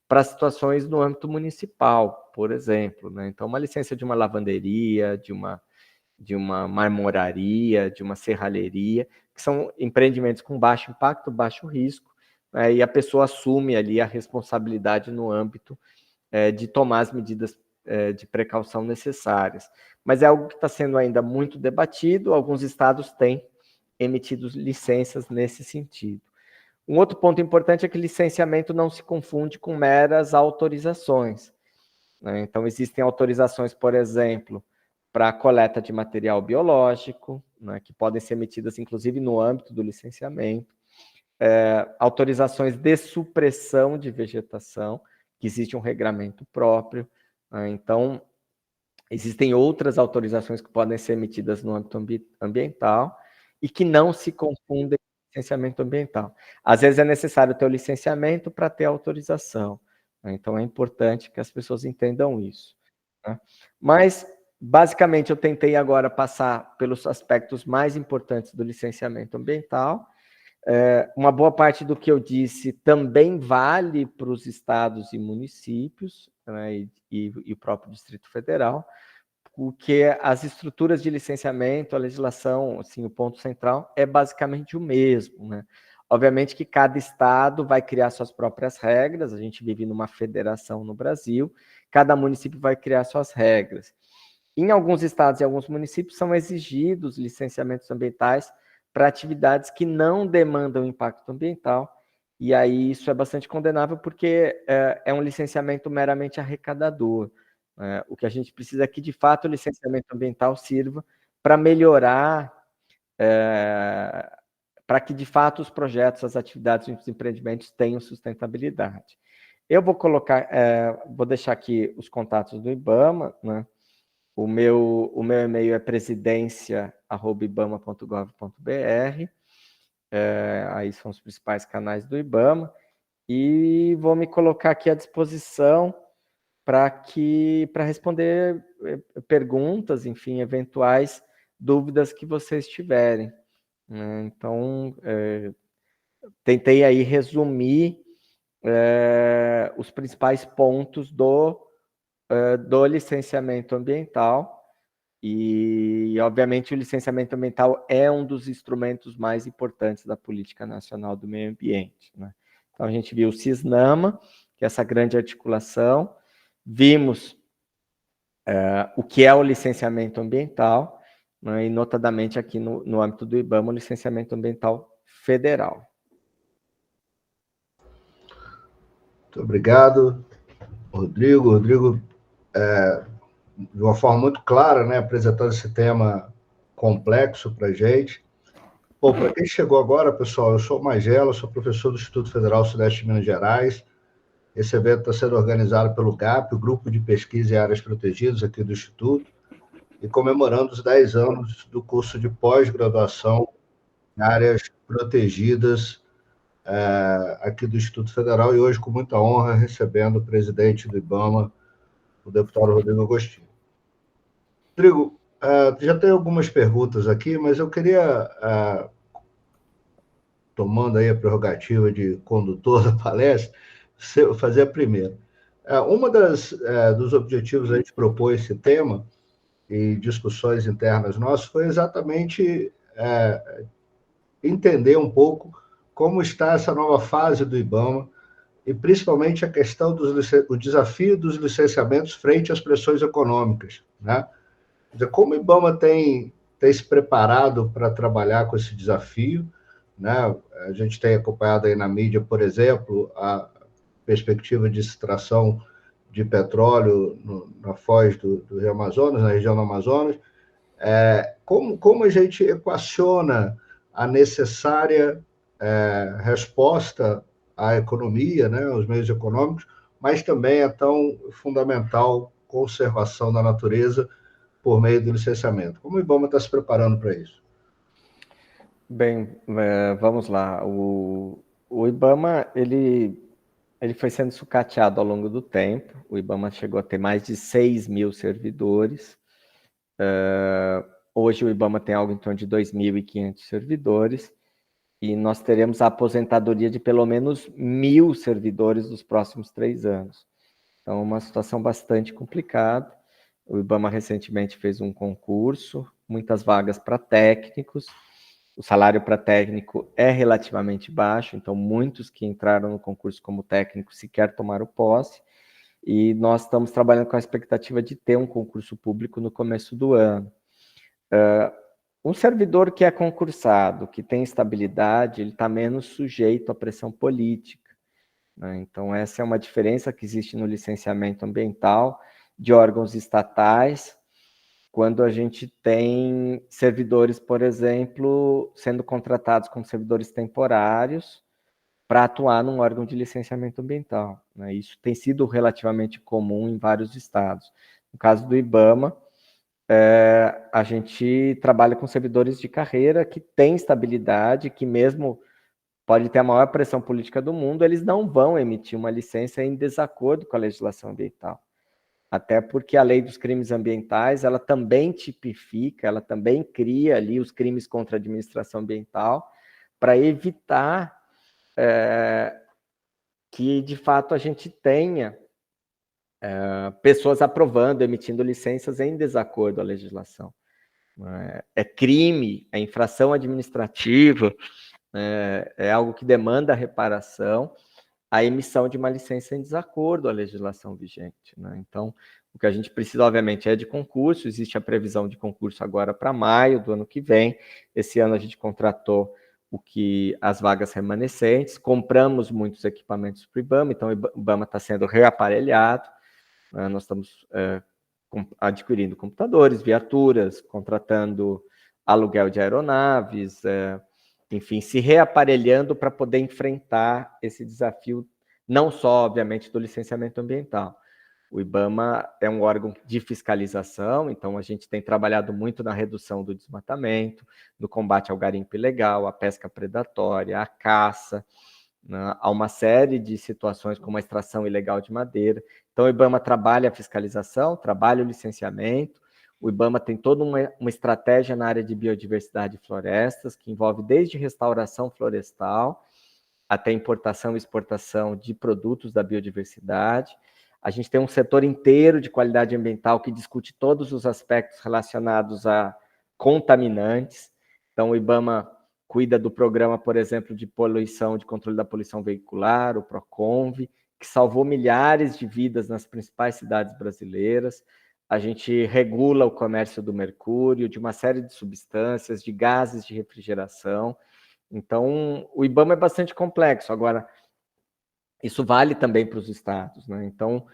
para situações no âmbito municipal, por exemplo. Né? Então, uma licença de uma lavanderia, de uma marmoraria, de uma serralheria, que são empreendimentos com baixo impacto, baixo risco, e a pessoa assume ali a responsabilidade no âmbito de tomar as medidas de precaução necessárias. Mas é algo que está sendo ainda muito debatido, alguns estados têm emitido licenças nesse sentido. Um outro ponto importante é que licenciamento não se confunde com meras autorizações. Né? Então, existem autorizações, por exemplo, para a coleta de material biológico, né, que podem ser emitidas, inclusive, no âmbito do licenciamento. Autorizações de supressão de vegetação, que existe um regramento próprio. Né? Então, existem outras autorizações que podem ser emitidas no âmbito ambiental e que não se confundem com licenciamento ambiental. Às vezes é necessário ter o licenciamento para ter a autorização. Né? Então, é importante que as pessoas entendam isso. Né? Mas, basicamente, eu tentei agora passar pelos aspectos mais importantes do licenciamento ambiental. Uma boa parte do que eu disse também vale para os estados e municípios, né, e o próprio Distrito Federal, porque as estruturas de licenciamento, a legislação, assim, o ponto central é basicamente o mesmo. Né? Obviamente que cada estado vai criar suas próprias regras, a gente vive numa federação no Brasil, cada município vai criar suas regras. Em alguns estados e alguns municípios são exigidos licenciamentos ambientais para atividades que não demandam impacto ambiental, e aí isso é bastante condenável porque é um licenciamento meramente arrecadador. O que a gente precisa é que, de fato, o licenciamento ambiental sirva para melhorar, para que, de fato, os projetos, as atividades e os empreendimentos tenham sustentabilidade. Eu vou colocar, vou deixar aqui os contatos do IBAMA, né? O meu e-mail é presidencia@ibama.gov.br. Aí são os principais canais do IBAMA. E vou me colocar aqui à disposição para responder perguntas, enfim, eventuais dúvidas que vocês tiverem. Então, tentei aí resumir os principais pontos do licenciamento ambiental, e, obviamente, o licenciamento ambiental é um dos instrumentos mais importantes da Política Nacional do Meio Ambiente. Né? Então, a gente viu o CISNAMA, que é essa grande articulação, vimos o que é o licenciamento ambiental, né, e, notadamente, aqui no âmbito do IBAMA, o licenciamento ambiental federal. Muito obrigado, Rodrigo. Rodrigo, de uma forma muito clara, né, apresentando esse tema complexo para a gente. Bom, para quem chegou agora, pessoal, eu sou o Magela, sou professor do Instituto Federal Sudeste de Minas Gerais. Esse evento está sendo organizado pelo GAP, o Grupo de Pesquisa em Áreas Protegidas aqui do Instituto, e comemorando os 10 anos do curso de pós-graduação em áreas protegidas aqui do Instituto Federal, e hoje, com muita honra, recebendo o presidente do IBAMA, o deputado Rodrigo Agostinho. Rodrigo, já tem algumas perguntas aqui, mas eu queria, tomando aí a prerrogativa de condutor da palestra, fazer a primeira. Uma dos objetivos a gente propor esse tema e discussões internas nossas foi exatamente entender um pouco como está essa nova fase do IBAMA e principalmente a questão o desafio dos licenciamentos frente às pressões econômicas, né? Quer dizer, como o IBAMA tem se preparado para trabalhar com esse desafio, né? A gente tem acompanhado aí na mídia, por exemplo, a perspectiva de extração de petróleo na foz do Rio Amazonas, na região do Amazonas. Como a gente equaciona a necessária resposta à economia, né, aos meios econômicos, mas também é tão fundamental conservação da natureza por meio do licenciamento. Como o IBAMA está se preparando para isso? Bem, vamos lá. O IBAMA, ele foi sendo sucateado ao longo do tempo. O IBAMA chegou a ter mais de 6 mil servidores. Hoje o IBAMA tem algo em torno de 2.500 servidores. E nós teremos a aposentadoria de pelo menos 1.000 servidores nos próximos 3 anos. Então, uma situação bastante complicada. O IBAMA recentemente fez um concurso, muitas vagas para técnicos. O salário para técnico é relativamente baixo, então muitos que entraram no concurso como técnico sequer tomaram posse. E nós estamos trabalhando com a expectativa de ter um concurso público no começo do ano. Um servidor que é concursado, que tem estabilidade, ele está menos sujeito à pressão política, né? Então, essa é uma diferença que existe no licenciamento ambiental de órgãos estatais, quando a gente tem servidores, por exemplo, sendo contratados como servidores temporários para atuar num órgão de licenciamento ambiental, né? Isso tem sido relativamente comum em vários estados. No caso do IBAMA, a gente trabalha com servidores de carreira que têm estabilidade, que mesmo pode ter a maior pressão política do mundo, eles não vão emitir uma licença em desacordo com a legislação ambiental. Até porque a lei dos crimes ambientais, ela também tipifica, ela também cria ali os crimes contra a administração ambiental para evitar que, de fato, a gente tenha pessoas aprovando, emitindo licenças em desacordo à legislação. É crime, é infração administrativa, é algo que demanda reparação, a emissão de uma licença em desacordo à legislação vigente, né? Então, o que a gente precisa, obviamente, é de concurso. Existe a previsão de concurso agora para maio do ano que vem. Esse ano a gente contratou as vagas remanescentes, compramos muitos equipamentos para o IBAMA, então o IBAMA está sendo reaparelhado, nós estamos adquirindo computadores, viaturas, contratando aluguel de aeronaves, enfim, se reaparelhando para poder enfrentar esse desafio, não só, obviamente, do licenciamento ambiental. O IBAMA é um órgão de fiscalização, então a gente tem trabalhado muito na redução do desmatamento, no combate ao garimpo ilegal, à pesca predatória, à caça, né? Há uma série de situações como a extração ilegal de madeira. Então o IBAMA trabalha a fiscalização, trabalha o licenciamento. O IBAMA tem toda uma estratégia na área de biodiversidade e florestas, que envolve desde restauração florestal até importação e exportação de produtos da biodiversidade. A gente tem um setor inteiro de qualidade ambiental que discute todos os aspectos relacionados a contaminantes. Então, o IBAMA cuida do programa, por exemplo, de poluição, de controle da poluição veicular, o PROCONV, que salvou milhares de vidas nas principais cidades brasileiras. A gente regula o comércio do mercúrio, de uma série de substâncias, de gases de refrigeração. Então, o IBAMA é bastante complexo. Agora, isso vale também para os estados, né? Então,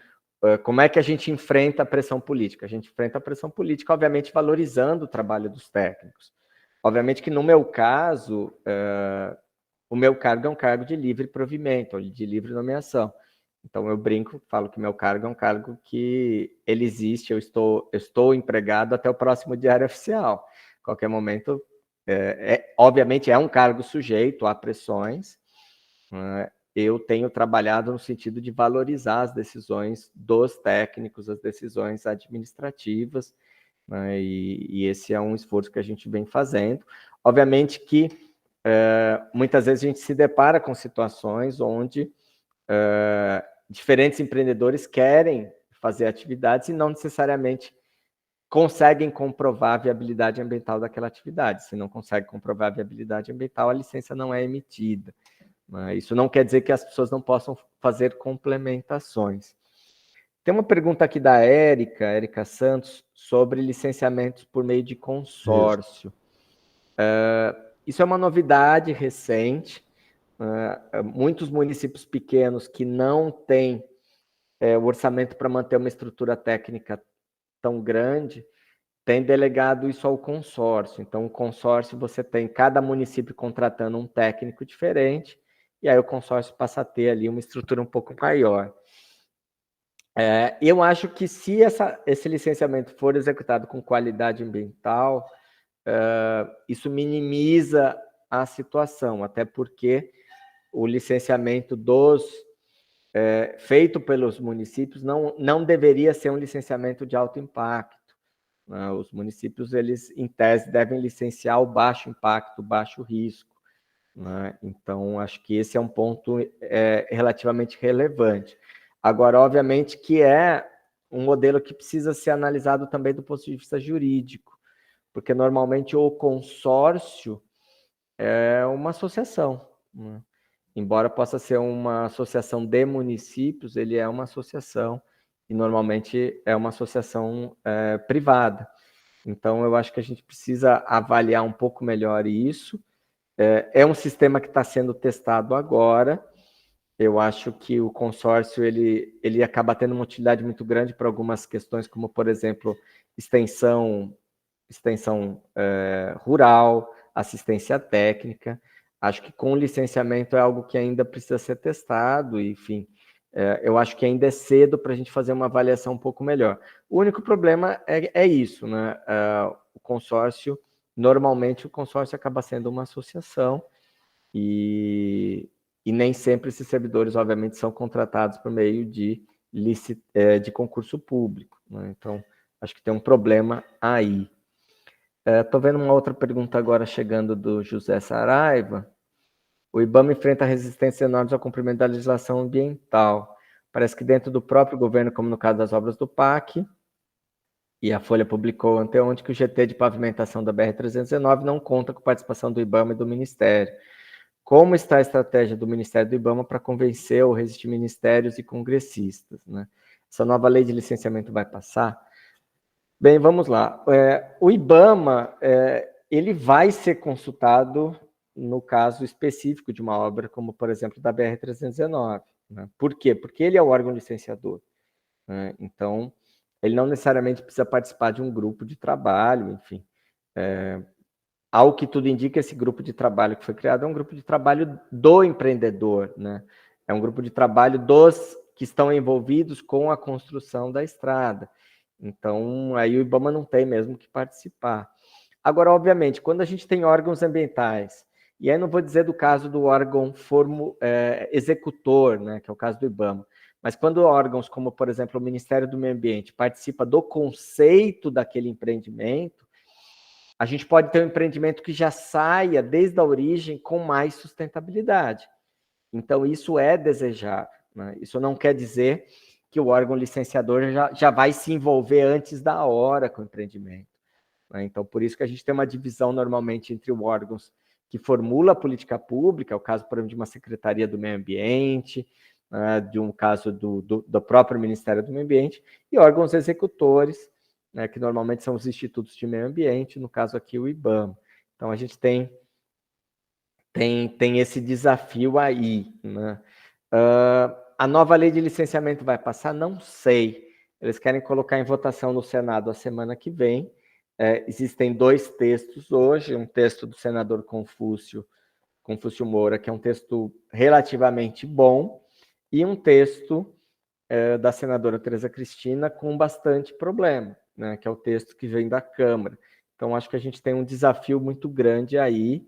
como é que a gente enfrenta a pressão política? A gente enfrenta a pressão política, obviamente, valorizando o trabalho dos técnicos. Obviamente que, no meu caso, o meu cargo é um cargo de livre provimento, de livre nomeação. Então, eu brinco, falo que meu cargo é um cargo que ele existe, eu estou empregado até o próximo diário oficial. A qualquer momento, obviamente, é um cargo sujeito a pressões. Eu tenho trabalhado no sentido de valorizar as decisões dos técnicos, as decisões administrativas, né? E esse é um esforço que a gente vem fazendo. Obviamente que muitas vezes a gente se depara com situações onde diferentes empreendedores querem fazer atividades e não necessariamente conseguem comprovar a viabilidade ambiental daquela atividade. Se não consegue comprovar a viabilidade ambiental, a licença não é emitida. Isso não quer dizer que as pessoas não possam fazer complementações. Tem uma pergunta aqui da Érica Santos, sobre licenciamentos por meio de consórcio. Isso é uma novidade recente. Muitos municípios pequenos que não têm o orçamento para manter uma estrutura técnica tão grande, têm delegado isso ao consórcio. Então, o consórcio, você tem cada município contratando um técnico diferente, e aí o consórcio passa a ter ali uma estrutura um pouco maior. Eu acho que se esse licenciamento for executado com qualidade ambiental, isso minimiza a situação, até porque o licenciamento feito pelos municípios não deveria ser um licenciamento de alto impacto. Né? Os municípios, eles, em tese, devem licenciar o baixo impacto, baixo risco. Né? Então, acho que esse é um ponto relativamente relevante. Agora, obviamente que é um modelo que precisa ser analisado também do ponto de vista jurídico, porque normalmente o consórcio é uma associação. Né? Embora possa ser uma associação de municípios, ele é uma associação, e normalmente é uma associação privada. Então, eu acho que a gente precisa avaliar um pouco melhor isso. É um sistema que está sendo testado agora. Eu acho que o consórcio ele acaba tendo uma utilidade muito grande para algumas questões, como, por exemplo, extensão rural, assistência técnica. Acho que com licenciamento é algo que ainda precisa ser testado, e, enfim, eu acho que ainda é cedo para a gente fazer uma avaliação um pouco melhor. O único problema é isso, né? O consórcio, normalmente o consórcio acaba sendo uma associação, e nem sempre esses servidores, obviamente, são contratados por meio de concurso público. Né? Então, acho que tem um problema aí. Estou vendo uma outra pergunta agora chegando do José Saraiva. O IBAMA enfrenta resistências enormes ao cumprimento da legislação ambiental. Parece que dentro do próprio governo, como no caso das obras do PAC, e a Folha publicou anteontem que o GT de pavimentação da BR-319 não conta com participação do IBAMA e do Ministério. Como está a estratégia do Ministério do IBAMA para convencer ou resistir ministérios e congressistas? Né? Essa nova lei de licenciamento vai passar? Bem, vamos lá. O IBAMA ele vai ser consultado no caso específico de uma obra, como, por exemplo, da BR-319. Né? Por quê? Porque ele é o órgão licenciador. Né? Então, ele não necessariamente precisa participar de um grupo de trabalho, enfim. Ao que tudo indica, esse grupo de trabalho que foi criado é um grupo de trabalho do empreendedor, né? É um grupo de trabalho dos que estão envolvidos com a construção da estrada. Então, aí o IBAMA não tem mesmo que participar. Agora, obviamente, quando a gente tem órgãos ambientais, e aí não vou dizer do caso do órgão executor, né, que é o caso do IBAMA, mas quando órgãos como, por exemplo, o Ministério do Meio Ambiente participa do conceito daquele empreendimento, a gente pode ter um empreendimento que já saia desde a origem com mais sustentabilidade. Então, isso é desejável. Né? Isso não quer dizer que o órgão licenciador já vai se envolver antes da hora com o empreendimento. Né? Então, por isso que a gente tem uma divisão normalmente entre órgãos que formula a política pública, é o caso, por exemplo, de uma Secretaria do Meio Ambiente, de um caso do próprio Ministério do Meio Ambiente, e órgãos executores, né, que normalmente são os institutos de meio ambiente, no caso aqui o IBAMA. Então, a gente tem esse desafio aí. Né? A nova lei de licenciamento vai passar? Não sei. Eles querem colocar em votação no Senado a semana que vem. Existem 2 textos hoje, um texto do senador Confúcio Moura, que é um texto relativamente bom, e um texto da senadora Tereza Cristina com bastante problema, né, que é o texto que vem da Câmara. Então, acho que a gente tem um desafio muito grande aí,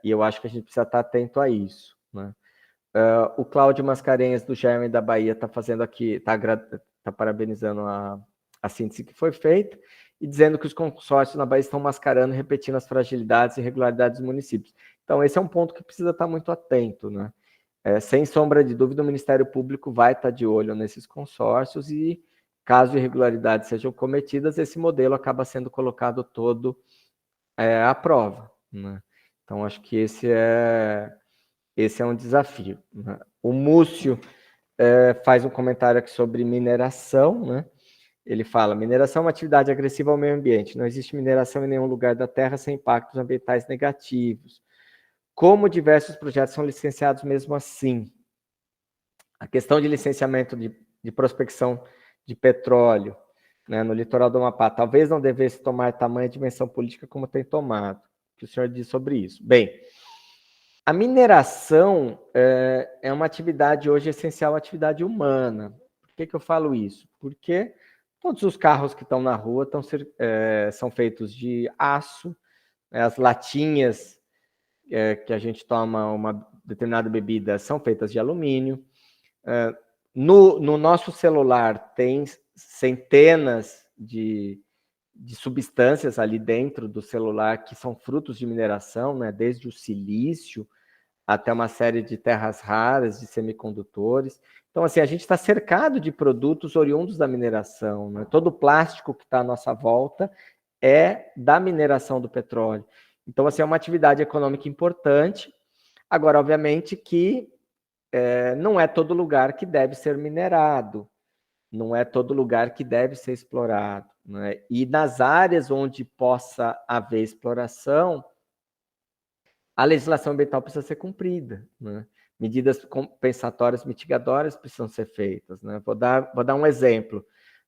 e eu acho que a gente precisa estar atento a isso. Né? O Cláudio Mascarenhas, do Germe da Bahia, está fazendo aqui, está parabenizando a síntese que foi feita, e dizendo que os consórcios na Bahia estão mascarando e repetindo as fragilidades e irregularidades dos municípios. Então, esse é um ponto que precisa estar muito atento, né? Sem sombra de dúvida, o Ministério Público vai estar de olho nesses consórcios e, caso irregularidades sejam cometidas, esse modelo acaba sendo colocado todo à prova. Né? Então, acho que esse é um desafio. Né? O Múcio faz um comentário aqui sobre mineração. Né? Ele fala, mineração é uma atividade agressiva ao meio ambiente. Não existe mineração em nenhum lugar da Terra sem impactos ambientais negativos. Como diversos projetos são licenciados mesmo assim. A questão de licenciamento de prospecção de petróleo, né, no litoral do Amapá, talvez não devesse tomar tamanha dimensão política como tem tomado. O que o senhor diz sobre isso? Bem, A mineração é uma atividade hoje essencial, uma atividade humana. Por que eu falo isso? Porque todos os carros que estão na rua são feitos de aço, as latinhas que a gente toma uma determinada bebida são feitas de alumínio. No nosso celular tem centenas de substâncias ali dentro do celular que são frutos de mineração, né? Desde o silício até uma série de terras raras, de semicondutores. Então, assim, a gente está cercado de produtos oriundos da mineração, né? Todo o plástico que está à nossa volta é da mineração do petróleo. Então, assim, é uma atividade econômica importante. Agora, obviamente que não é todo lugar que deve ser minerado, não é todo lugar que deve ser explorado, né? E nas áreas onde possa haver exploração, a legislação ambiental precisa ser cumprida, né? Medidas compensatórias mitigadoras precisam ser feitas, né? Vou dar um exemplo.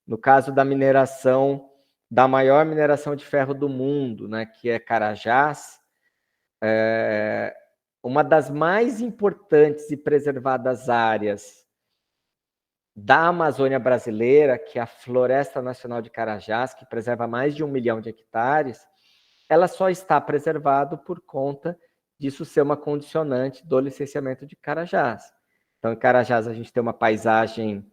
No caso da mineração, da maior mineração de ferro do mundo, né, que é Carajás, uma das mais importantes e preservadas áreas da Amazônia brasileira, que é a Floresta Nacional de Carajás, que preserva mais de 1 milhão de hectares, ela só está preservada por conta disso ser uma condicionante do licenciamento de Carajás. Então, em Carajás, a gente tem uma paisagem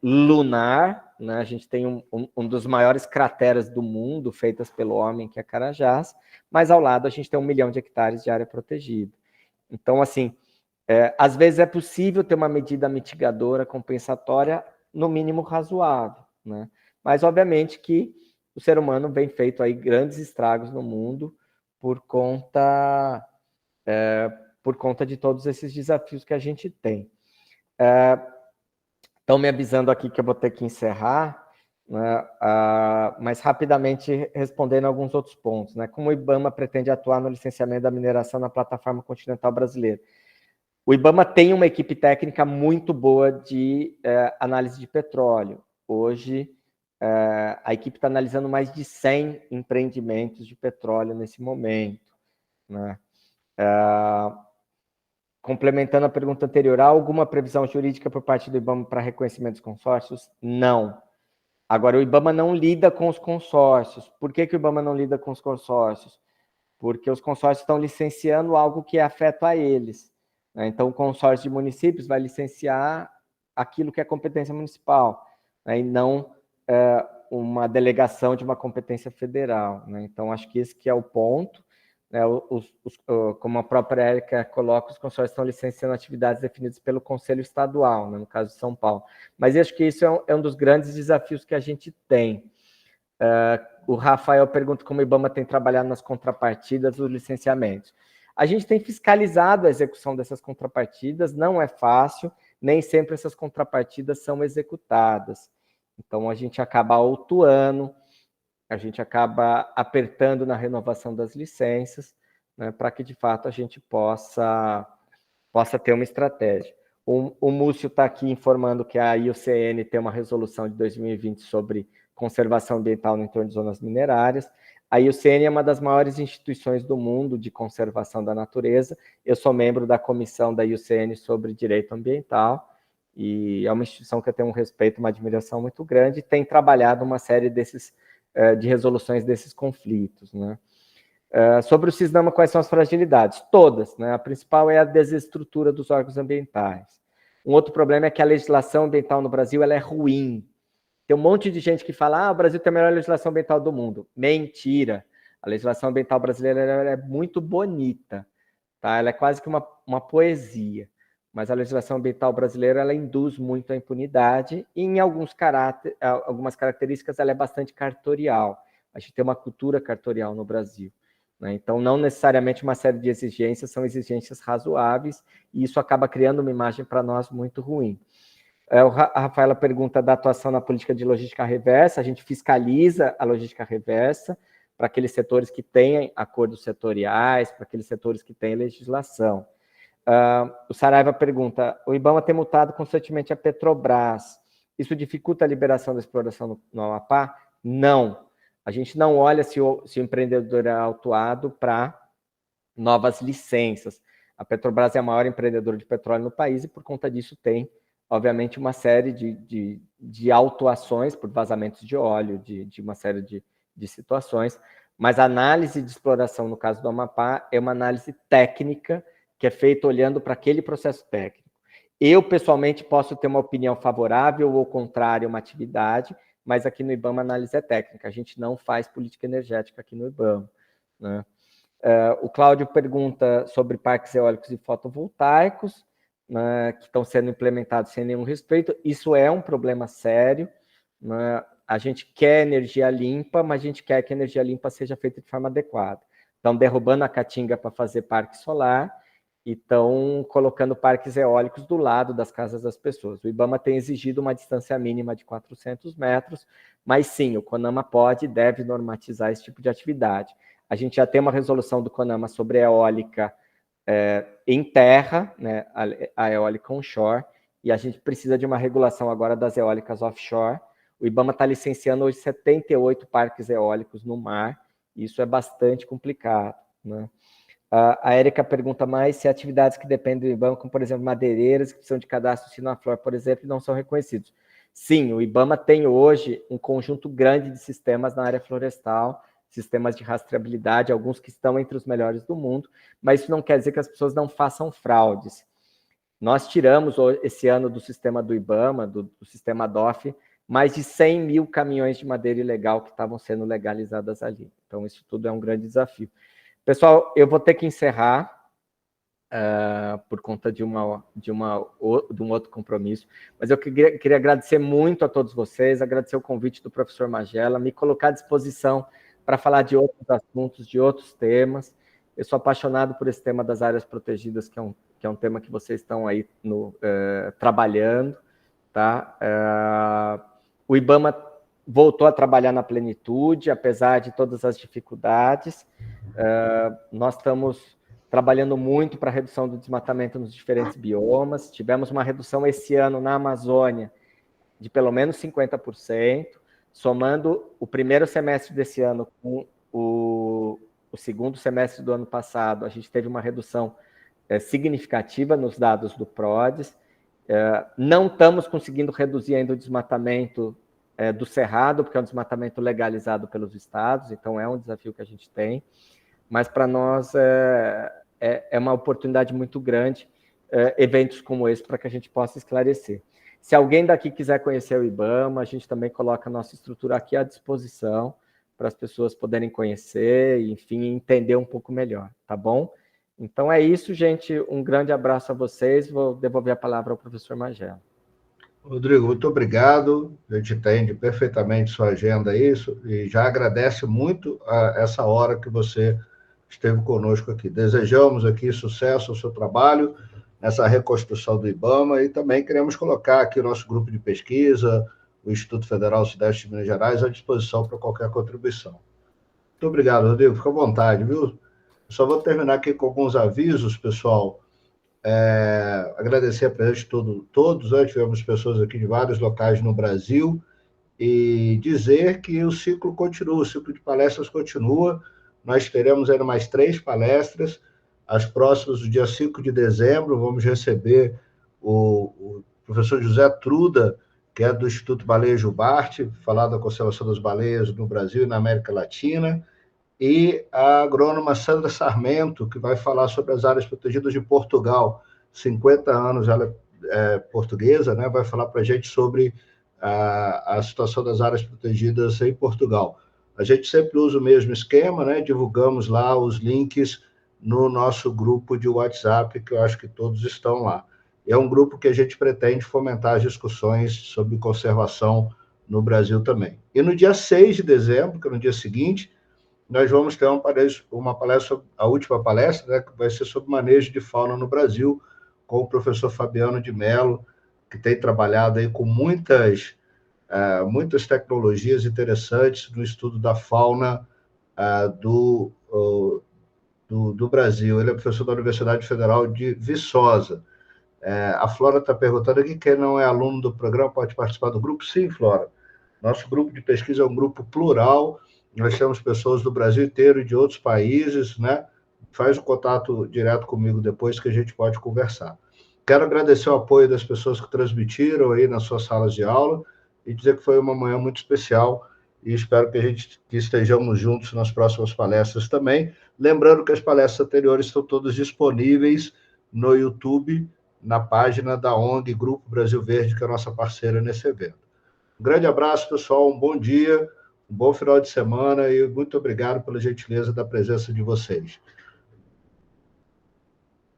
lunar, né? A gente tem um dos maiores crateras do mundo feitas pelo homem, que é Carajás, mas ao lado a gente tem 1 milhão de hectares de área protegida. Então, assim, às vezes é possível ter uma medida mitigadora, compensatória, no mínimo razoável, né? Mas, obviamente, que o ser humano vem feito aí grandes estragos no mundo por conta de todos esses desafios que a gente tem. Estão me avisando aqui que eu vou ter que encerrar, né? Mas rapidamente respondendo alguns outros pontos, né? Como o IBAMA pretende atuar no licenciamento da mineração na plataforma continental brasileira? O IBAMA tem uma equipe técnica muito boa de análise de petróleo. Hoje, a equipe está analisando mais de 100 empreendimentos de petróleo nesse momento, né? Complementando a pergunta anterior, há alguma previsão jurídica por parte do IBAMA para reconhecimento dos consórcios? Não. Agora, o IBAMA não lida com os consórcios. Por que o IBAMA não lida com os consórcios? Porque os consórcios estão licenciando algo que é afeto a eles, né? Então, o consórcio de municípios vai licenciar aquilo que é competência municipal, né? E não uma delegação de uma competência federal, né? Então, acho que esse que é o ponto, né? Como a própria Érica coloca, os consórcios estão licenciando atividades definidas pelo Conselho Estadual, né? No caso de São Paulo. Mas acho que isso é um dos grandes desafios que a gente tem. O Rafael pergunta como o IBAMA tem trabalhado nas contrapartidas dos licenciamentos. A gente tem fiscalizado a execução dessas contrapartidas, não é fácil, nem sempre essas contrapartidas são executadas. Então, a gente acaba autuando, a gente acaba apertando na renovação das licenças, né, para que, de fato, a gente possa ter uma estratégia. O Múcio está aqui informando que a IUCN tem uma resolução de 2020 sobre conservação ambiental no entorno de zonas minerárias. A IUCN é uma das maiores instituições do mundo de conservação da natureza. Eu sou membro da comissão da IUCN sobre direito ambiental, e é uma instituição que eu tenho um respeito, uma admiração muito grande, e tem trabalhado uma série de resoluções desses conflitos, né? Sobre o CISNAMA, quais são as fragilidades? Todas, né? A principal é a desestrutura dos órgãos ambientais. Um outro problema é que a legislação ambiental no Brasil ela é ruim. Tem um monte de gente que fala, o Brasil tem a melhor legislação ambiental do mundo. Mentira! A legislação ambiental brasileira é muito bonita, tá? Ela é quase que uma poesia. Mas a legislação ambiental brasileira ela induz muito a impunidade e, em algumas características, ela é bastante cartorial. A gente tem uma cultura cartorial no Brasil, né? Então, não necessariamente uma série de exigências são exigências razoáveis, e isso acaba criando uma imagem para nós muito ruim. A Rafaela pergunta da atuação na política de logística reversa. A gente fiscaliza a logística reversa para aqueles setores que têm acordos setoriais, para aqueles setores que têm legislação. O Saraiva pergunta, o IBAMA tem multado constantemente a Petrobras. Isso dificulta a liberação da exploração no Amapá? Não. A gente não olha se o empreendedor é autuado para novas licenças. A Petrobras é a maior empreendedora de petróleo no país e, por conta disso, tem, obviamente, uma série de autuações por vazamentos de óleo, de uma série de situações, mas a análise de exploração, no caso do Amapá, é uma análise técnica que é feita olhando para aquele processo técnico. Eu, pessoalmente, posso ter uma opinião favorável ou contrária a uma atividade, mas aqui no IBAMA a análise é técnica, a gente não faz política energética aqui no IBAMA, né? O Cláudio pergunta sobre parques eólicos e fotovoltaicos, né, que estão sendo implementados sem nenhum respeito. Isso é um problema sério, né? A gente quer energia limpa, mas a gente quer que a energia limpa seja feita de forma adequada. Estão derrubando a caatinga para fazer parque solar e estão colocando parques eólicos do lado das casas das pessoas. O IBAMA tem exigido uma distância mínima de 400 metros, mas sim, o CONAMA pode e deve normatizar esse tipo de atividade. A gente já tem uma resolução do CONAMA sobre eólica em terra, né, a eólica onshore, e a gente precisa de uma regulação agora das eólicas offshore. O IBAMA está licenciando hoje 78 parques eólicos no mar, e isso é bastante complicado, né? A Érica pergunta mais se atividades que dependem do IBAMA, como, por exemplo, madeireiras, que precisam de cadastro Sinaflor, por exemplo, não são reconhecidos. Sim, o IBAMA tem hoje um conjunto grande de sistemas na área florestal, sistemas de rastreabilidade, alguns que estão entre os melhores do mundo, mas isso não quer dizer que as pessoas não façam fraudes. Nós tiramos esse ano do sistema do IBAMA, do sistema DOF, mais de 100 mil caminhões de madeira ilegal que estavam sendo legalizadas ali. Então, isso tudo é um grande desafio. Pessoal, eu vou ter que encerrar por conta de um outro compromisso, mas eu queria agradecer muito a todos vocês, agradecer o convite do professor Magela, me colocar à disposição para falar de outros assuntos, de outros temas. Eu sou apaixonado por esse tema das áreas protegidas, que é um tema que vocês estão aí trabalhando, tá? O IBAMA voltou a trabalhar na plenitude, apesar de todas as dificuldades. Nós estamos trabalhando muito para a redução do desmatamento nos diferentes biomas. Tivemos uma redução esse ano na Amazônia de pelo menos 50%, somando o primeiro semestre desse ano com o segundo semestre do ano passado, a gente teve uma redução significativa nos dados do PRODES. Não estamos conseguindo reduzir ainda o desmatamento do Cerrado, porque é um desmatamento legalizado pelos estados, então é um desafio que a gente tem, mas para nós é uma oportunidade muito grande, eventos como esse, para que a gente possa esclarecer. Se alguém daqui quiser conhecer o IBAMA, a gente também coloca a nossa estrutura aqui à disposição para as pessoas poderem conhecer e, enfim, entender um pouco melhor, tá bom? Então é isso, gente. Um grande abraço a vocês. Vou devolver a palavra ao professor Magela. Rodrigo, muito obrigado. A gente entende perfeitamente sua agenda, isso, e já agradece muito essa hora que você esteve conosco aqui. Desejamos aqui sucesso ao seu trabalho nessa reconstrução do IBAMA e também queremos colocar aqui o nosso grupo de pesquisa, o Instituto Federal Sudeste de Minas Gerais, à disposição para qualquer contribuição. Muito obrigado, Rodrigo. Fica à vontade, viu? Só vou terminar aqui com alguns avisos, pessoal. Agradecer a presença de todos, né? Tivemos pessoas aqui de vários locais no Brasil, e dizer que o ciclo continua, o ciclo de palestras continua. Nós teremos ainda mais 3 palestras. As próximas, no dia 5 de dezembro, vamos receber o professor José Truda, que é do Instituto Baleia Jubarte, falar da conservação das baleias no Brasil e na América Latina, e a agrônoma Sandra Sarmento, que vai falar sobre as áreas protegidas de Portugal. 50 anos, ela é portuguesa, né? Vai falar para a gente sobre a situação das áreas protegidas em Portugal. A gente sempre usa o mesmo esquema, né? Divulgamos lá os links no nosso grupo de WhatsApp, que eu acho que todos estão lá. É um grupo que a gente pretende fomentar as discussões sobre conservação no Brasil também. E no dia 6 de dezembro, que é no dia seguinte, nós vamos ter uma palestra, a última palestra, né, que vai ser sobre manejo de fauna no Brasil, com o professor Fabiano de Mello, que tem trabalhado aí com muitas tecnologias interessantes no estudo da fauna do Brasil. Ele é professor da Universidade Federal de Viçosa. A Flora está perguntando aqui, quem não é aluno do programa pode participar do grupo? Sim, Flora. Nosso grupo de pesquisa é um grupo plural, nós temos pessoas do Brasil inteiro e de outros países, né, faz o contato direto comigo depois que a gente pode conversar. Quero agradecer o apoio das pessoas que transmitiram aí nas suas salas de aula e dizer que foi uma manhã muito especial e espero que estejamos juntos nas próximas palestras também. Lembrando que as palestras anteriores estão todas disponíveis no YouTube, na página da ONG Grupo Brasil Verde, que é a nossa parceira nesse evento. Um grande abraço, pessoal, um bom dia, um bom final de semana e muito obrigado pela gentileza da presença de vocês.